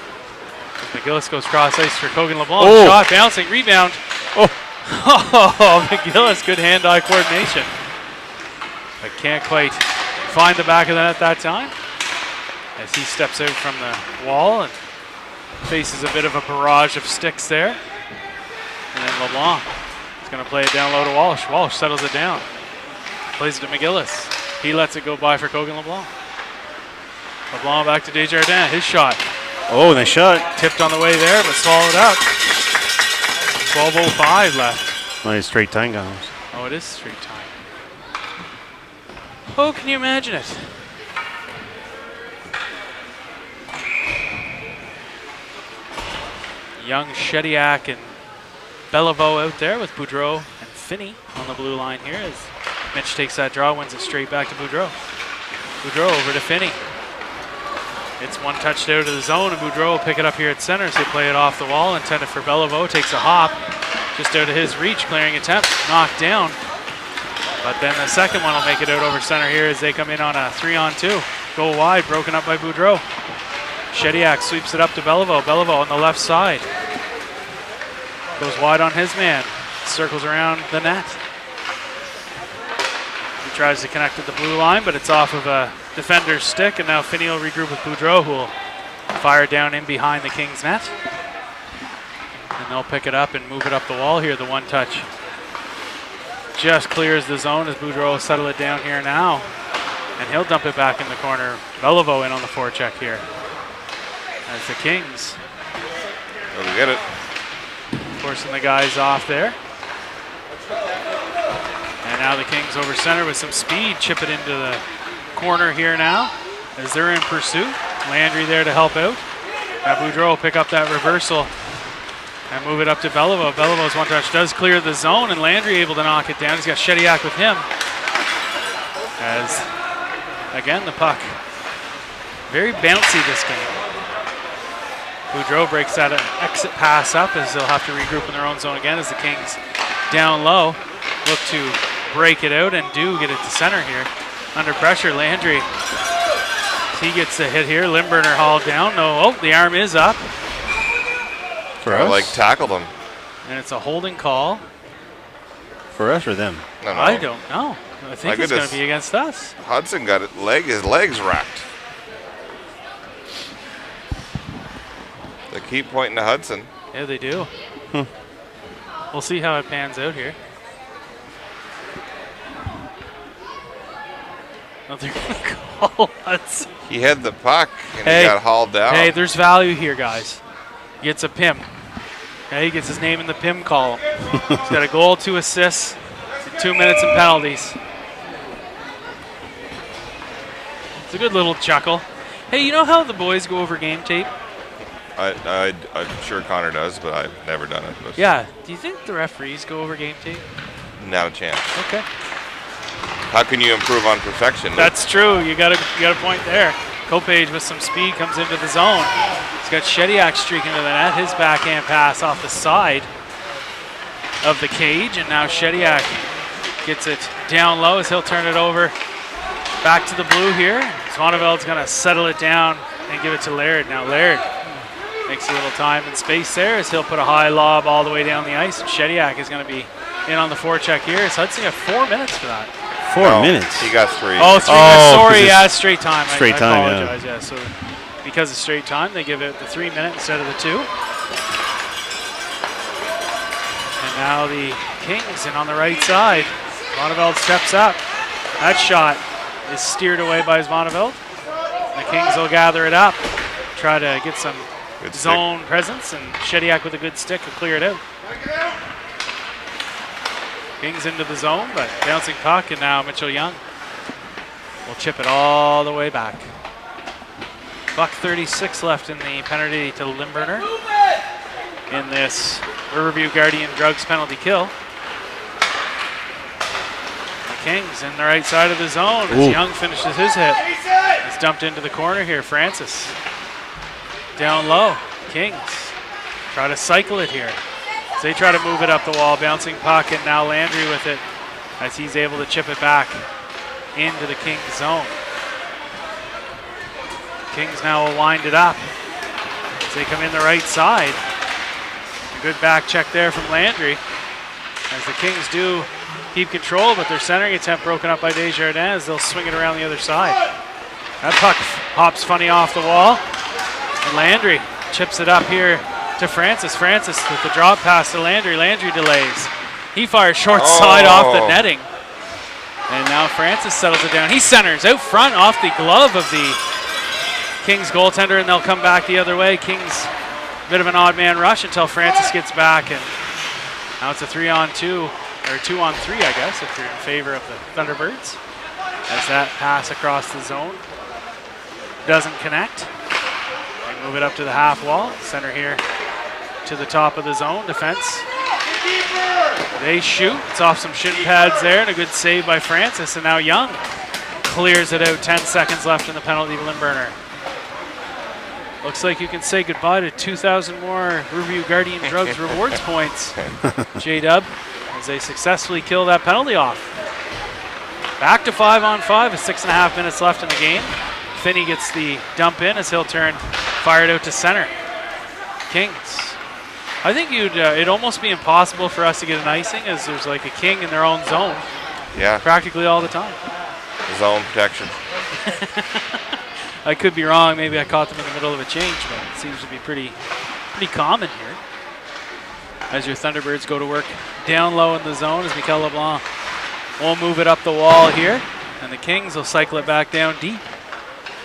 McGillis goes cross ice for Kogan LeBlanc. Shot, bouncing, rebound. McGillis, good hand-eye coordination. But can't quite find the back of the net that time. as he steps out from the wall and faces a bit of a barrage of sticks there. And then LeBlanc is going to play it down low to Walsh. Walsh settles it down. Plays it to McGillis. He lets it go by for Kogan LeBlanc. LeBlanc back to Desjardins. His shot. Oh, nice shot. Tipped on the way there, but swallowed up. 12:05 left. Nice straight time, guys. Oh, it is straight time. Oh, can you imagine it? Young, Shediak, and Beliveau out there with Boudreau and Finney on the blue line here as Mitch takes that draw, wins it straight back to Boudreau. Boudreau over to Finney. It's one touch out of the zone, and Boudreau will pick it up here at center, so he'll play it off the wall, intended for Beliveau, takes a hop, just out of his reach, clearing attempt, knocked down. But then the second one will make it out over center here as they come in on a 3-on-2. Goal wide, broken up by Boudreau. Shediak sweeps it up to Beliveau. Beliveau on the left side. Goes wide on his man. Circles around the net. He tries to connect at the blue line, but it's off of a defender's stick, and now Finney will regroup with Boudreau, who will fire it down in behind the Kings net. And they'll pick it up and move it up the wall here, the one touch. Just clears the zone as Boudreau will settle it down here now. And he'll dump it back in the corner. Beliveau in on the forecheck here. As the Kings Go to get it. forcing the guys off there. And now the Kings over center with some speed, chip it into the corner here now as they're in pursuit. Landry there to help out. Now Boudreau will pick up that reversal and move it up to Beliveau. Belivau's one touch does clear the zone, and Landry able to knock it down. He's got Shediak with him. As, again, the puck. Very bouncy this game. Boudreau breaks that exit pass up as they'll have to regroup in their own zone again as the Kings down low look to break it out and do get it to center here. Under pressure, Landry. He gets the hit here. Limburner hauled down. No, oh, the arm is up. For us? Like tackled him. And it's a holding call. For us or them? No. I don't know. I think it's going to be against us. Hudson got it. His legs wrapped. They keep pointing to Hudson. Yeah, they do. We'll see how it pans out here. Oh, they're going to call Hudson. He had the puck and he got hauled down. Hey, there's value here, guys. He gets a PIM. Okay, he gets his name in the PIM column. He's got a goal, 2 assists, 2 minutes and penalties. It's a good little chuckle. Hey, you know how the boys go over game tape? I'm sure Connor does, but I've never done it. But Yeah. Do you think the referees go over game tape? not a chance. Okay. How can you improve on perfection? That's true. You got a point there. Kopage with some speed comes into the zone. He's got Shediak streaking to the net. His backhand pass off the side of the cage, and now Shediak gets it down low as he'll turn it over back to the blue here. Svaneveld's going to settle it down and give it to Laird. Now Laird makes a little time and space there as he'll put a high lob all the way down the ice. And Shediak is going to be in on the forecheck here. Is Hudson got 4 minutes for that? 4 minutes? He got 3. Oh, 3 minutes. Sorry, yeah, straight time. Straight I time, apologize, yeah. So because of straight time, they give it the 3 minute instead of the 2. And now the Kings in on the right side. Svaneveld steps up. That shot is steered away by Svaneveld. The Kings will gather it up, try to get some Good zone presence, and Shediak with a good stick will clear it out. Kings into the zone, but bouncing puck, and now Mitchell Young will chip it all the way back. $1:36 left in the penalty to Limburner in this Riverview Guardian Drugs penalty kill. The Kings in the right side of the zone as Young finishes his hit. It's dumped into the corner here. Francis down low. Kings try to cycle it here. So they try to move it up the wall, bouncing puck, and now Landry with it as he's able to chip it back into the Kings zone. Kings now will wind it up as they come in the right side. A good back check there from Landry as the Kings do keep control, but their centering attempt broken up by Desjardins as they'll swing it around the other side. That puck hops funny off the wall. And Landry chips it up here to Francis. Francis with the drop pass to Landry. Landry delays. He fires short side off the netting. And now Francis settles it down. He centers out front off the glove of the Kings goaltender, and they'll come back the other way. Kings, a bit of an odd man rush until Francis gets back. And now it's a 3-on-2, or 2-on-3, I guess, if you're in favor of the Thunderbirds. As that pass across the zone doesn't connect. They move it up to the half wall. Center here to the top of the zone. Defense. They shoot. It's off some shin pads there, and a good save by Francis. And now Young clears it out. 10 seconds left in the penalty Limburner. Looks like you can say goodbye to 2,000 more Riverview Guardian Drugs rewards points, J-Dub, as they successfully kill that penalty off. Back to 5-on-5 with 6.5 minutes left in the game. Finney gets the dump in as he'll turn, fired out to center. Kings. I think it'd almost be impossible for us to get an icing, as there's like a King in their own zone. Yeah. Practically all the time. Zone protection. I could be wrong. Maybe I caught them in the middle of a change, but it seems to be pretty common here. As your Thunderbirds go to work down low in the zone, as Mikel LeBlanc will move it up the wall here, and the Kings will cycle it back down deep.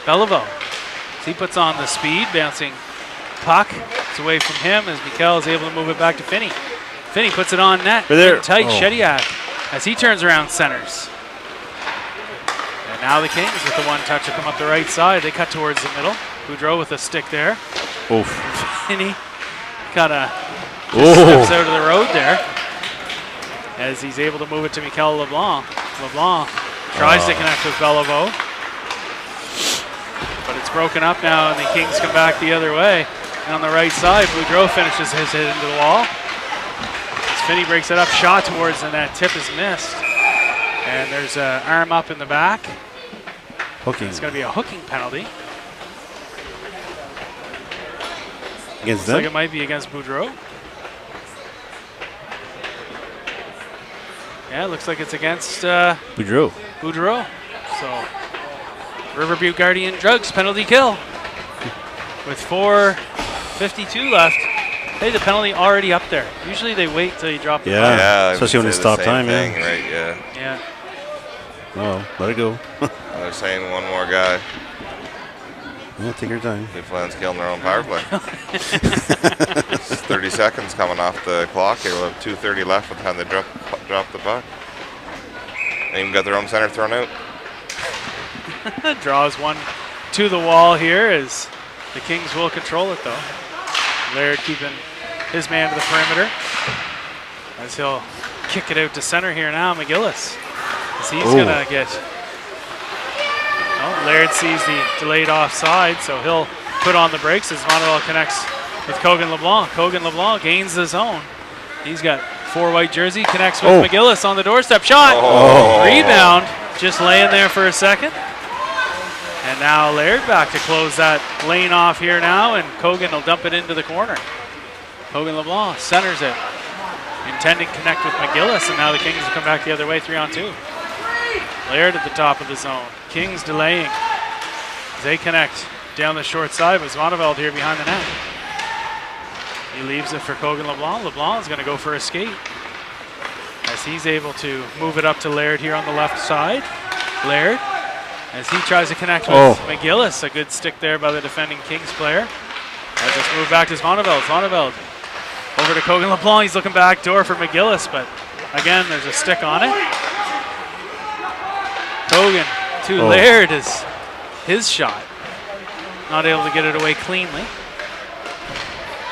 Beliveau, he puts on the speed, bouncing puck. It's away from him as Mikel is able to move it back to Finney. Finney puts it on net. There. Tight, Shediak, as he turns around centers. And now the Kings with the one touch to come up the right side. They cut towards the middle. Boudreau with a stick there. Oof. Finney kind of steps out of the road there as he's able to move it to Mikel LeBlanc. LeBlanc tries to connect with Beliveau, but it's broken up now, and the Kings come back the other way. And on the right side, Boudreau finishes his hit into the wall. As Finney breaks it up, shot towards the net. Tip is missed. And there's an arm up in the back. Hooking. It's going to be a hooking penalty. Against Looks them? like it might be against Boudreau. Yeah, it looks like it's against Boudreau. Boudreau. So, Riverview Guardian Drugs penalty kill. With 4:52 left. Hey, the penalty already up there. Usually they wait till you drop the puck. Yeah, especially when it's stop time, thing, yeah. Right, yeah. Yeah. Oh, let it go. They're saying one more guy. Yeah, take your time. Newfoundland's killing their own power play. 30 seconds coming off the clock here. We'll have 2:30 left by the time they drop the puck. They even got their own center thrown out. Draws one to the wall here as the Kings will control it though. Laird keeping his man to the perimeter as he'll kick it out to center here now. McGillis, as he's gonna get. Oh, Laird sees the delayed offside, so he'll put on the brakes as Montreal connects with Kogan LeBlanc. Kogan LeBlanc gains the zone. He's got 4 white jersey, connects with McGillis on the doorstep. Shot! Rebound, just laying there for a second. And now Laird back to close that lane off here now, and Kogan will dump it into the corner. Kogan LeBlanc centers it, intending to connect with McGillis, and now the Kings will come back the other way, 3-on-2. Laird at the top of the zone. Kings delaying. They connect down the short side with Zvaneveld here behind the net. He leaves it for Kogan LeBlanc. LeBlanc is going to go for a skate as he's able to move it up to Laird here on the left side. Laird, as he tries to connect with McGillis. A good stick there by the defending Kings player. As it's moved back to Zvaneveld. Zvaneveld over to Kogan LeBlanc. He's looking back door for McGillis, but again, there's a stick on it. Kogan to Laird is his shot. Not able to get it away cleanly.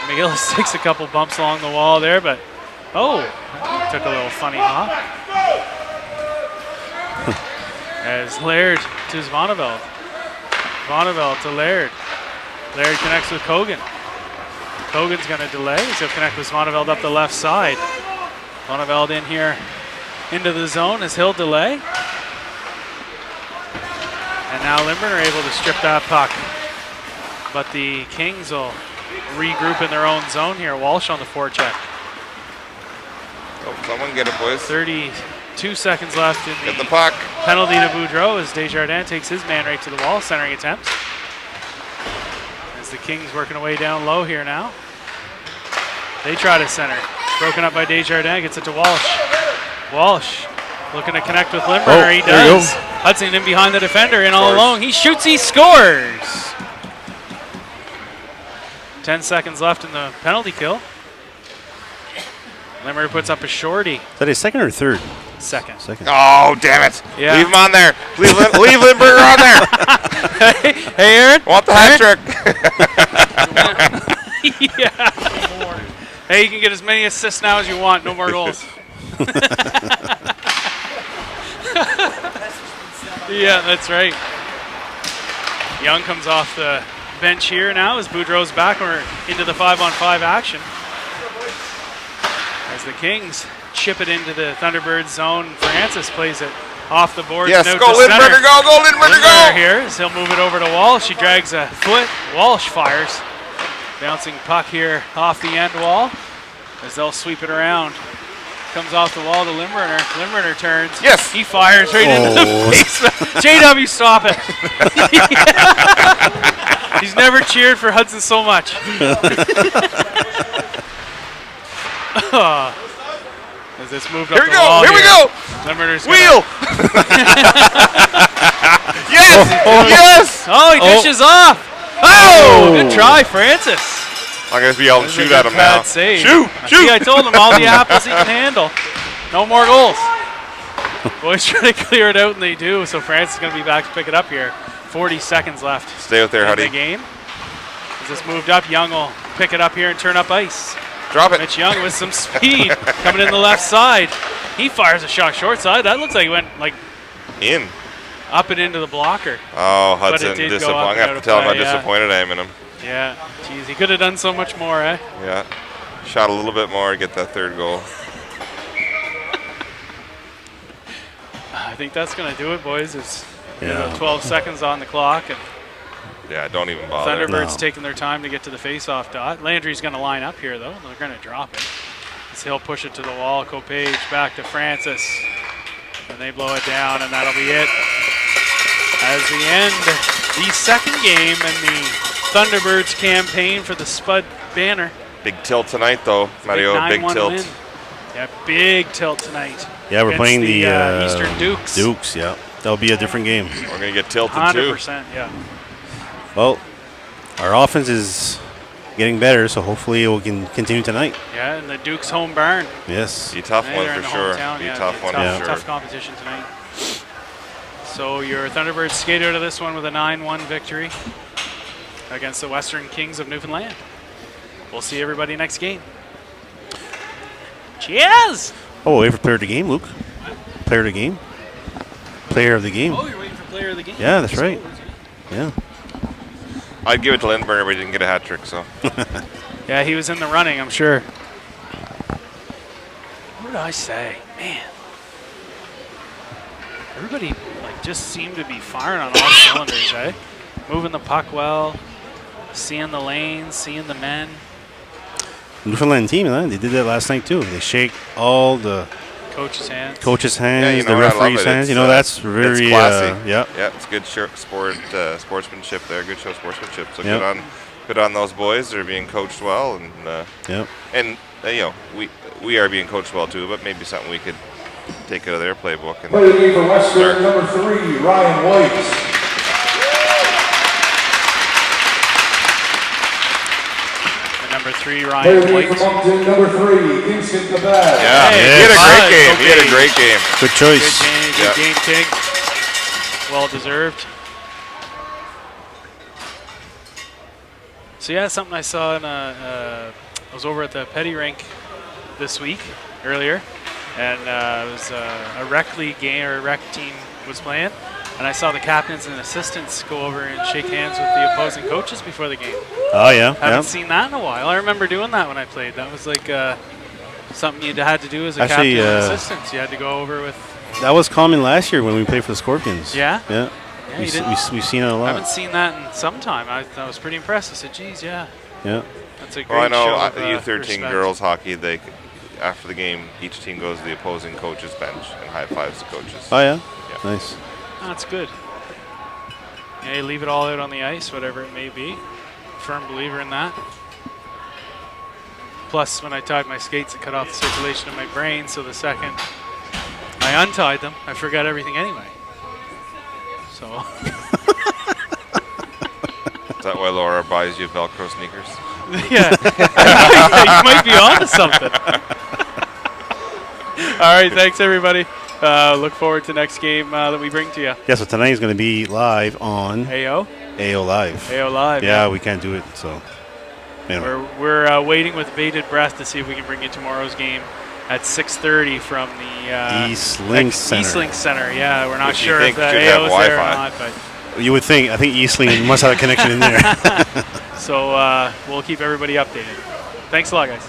McGillis takes a couple bumps along the wall there, but took a little funny hop. As Laird to Zvaneveld. Zvaneveld to Laird. Laird connects with Kogan. Kogan's going to delay, so he'll connect with Zvaneveld up the left side. Zvaneveld in here into the zone as he'll delay. And now Limburn are able to strip that puck. But the Kings will regroup in their own zone here. Walsh on the forecheck. Oh, someone get it, boys. 32 seconds left in Get the puck. penalty to Boudreau as Desjardins takes his man right to the wall. Centering attempt. As the Kings working away down low here now. They try to center. Broken up by Desjardins. Gets it to Walsh. Walsh looking to connect with Limburger. He does. Hudson in behind the defender and all alone. He shoots, he scores. 10 seconds left in the penalty kill. Limburger puts up a shorty. Is that his second or third? Second. Oh, damn it. Yeah. Leave him on there. Leave Limburger on there. Hey, Aaron. Want the hat trick. Yeah. Hey, you can get as many assists now as you want. No more goals. Yeah, that's right. Young comes off the bench here now as Boudreau's back. We're into the 5-on-5 action. As the Kings chip it into the Thunderbirds zone. Francis plays it off the board. Yes, go Lindbergh, go Lindbergh, go! Here as he'll move it over to Walsh. She drags a foot. Walsh fires. Bouncing puck here off the end wall as they'll sweep it around. Comes off the wall to Limburger. Limburger turns. Yes. He fires right into the basement. JW, stop it. He's never cheered for Hudson so much. As this moved up the wall Here we go. Limburger's Wheel. Yes. Oh, he dishes off. Oh, good try, Francis. I'm going to be able to shoot at him now. Save. Shoot. See, I told him all the apples he can handle. No more goals. Boys trying to clear it out, and they do. So Francis is going to be back to pick it up here. 40 seconds left. Stay out there, in Huddy. the game. As this moved up, Young will pick it up here and turn up ice. Drop it. Mitch Young with some speed coming in the left side. He fires a shot short side. That looks like it went like in. Up and into the blocker. Oh, But Hudson it did go disappointed. up I'm and going to out have to of tell him how play, yeah. disappointed I am in him. Yeah, geez, he could have done so much more, eh? Yeah. Shot a little bit more, get that third goal. I think that's going to do it, boys. It's 12 seconds on the clock, and Yeah, don't even bother. Thunderbirds taking their time to get to the face-off dot. Landry's going to line up here, though. They're going to drop it. So he'll push it to the wall. Copage back to Francis. And they blow it down, and that'll be it. As we end the second game in the Thunderbirds campaign for the Spud banner. Big tilt tonight, though, Mario. Big 9-1 tilt. win. Yeah, big tilt tonight. Yeah, we're playing the Eastern Dukes. Dukes, yeah. That'll be a different game. We're going to get tilted, 100%, yeah. Well, our offense is getting better, so hopefully it can continue tonight. Yeah, and the Dukes home barn. Yes. Be a tough Hey, one they're for in the sure. hometown, Be a yeah, tough one Yeah. for sure. Tough competition tonight. So your Thunderbirds skate out of this one with a 9-1 victory against the Western Kings of Newfoundland. We'll see everybody next game. Cheers! Oh, wait for player of the game, Luke. Player of the game. Player of the game. Oh, you're waiting for player of the game? Yeah, that's right. Yeah. I'd give it to Lindbergh, but he didn't get a hat trick, so. Yeah, he was in the running, I'm sure. What did I say? Man. Everybody just seemed to be firing on all cylinders, eh? Moving the puck well, seeing the lanes, seeing the men. Newfoundland team, huh? They did that last night too. They shake all the Coach's hands. hands, know the what, I love referee's it. hands. It's, That's very it's classy. yeah. Yeah, it's good sportsmanship there. Good show sportsmanship. So Yep. good on those boys. They're being coached well, and Yep. we are being coached well too. But maybe something we could take out of their playbook. And Play the game for Western, number 3, Ryan White. Number 3, Play the Ryan game for White. Moncton, number 3, Vincent Gabad. yeah, Hey, he had a great Spud, game. He had a okay. great game. Good Good choice. game, Yeah. good game, King. Well deserved. So yeah, something I saw in I was over at the Petty Rink this week, earlier, and it was a rec league game, or a rec team was playing, and I saw the captains and assistants go over and shake hands with the opposing coaches before the game. Oh yeah. Haven't seen that in a while. I remember doing that when I played. That was like something you had to do as a Actually, captain and assistants. You had to go over with. That was common last year when we played for the Scorpions. Yeah? Yeah. Yeah, you didn't- We've seen it a I haven't lot. seen that in some time. I was pretty impressed. I said, geez, yeah. Yeah. That's a great Well, I know show of, U13 respect. girls hockey. After the game, each team goes to the opposing coach's bench and high fives the coaches. Oh yeah. Yeah. Nice. That's good. Yeah, you leave it all out on the ice, whatever it may be. firm believer in that. Plus, when I tied my skates, it cut off the circulation of my brain, so the second I untied them, I forgot everything anyway. So. Is that why Laura buys you Velcro sneakers? Yeah. You might be on to something. All right, thanks, everybody. Look forward to next game that we bring to you. Yeah, so tonight is going to be live on AO Live. AO Live. Yeah, we can't do it, so. Anyway. We're waiting with bated breath to see if we can bring you tomorrow's game at 6:30 from the East Link Center. East Link Center. Yeah, we're not Which you sure think if should AO have is there or Wi-Fi. not, but You would think. I think East Link must have a connection in there. so we'll keep everybody updated. Thanks a lot, guys.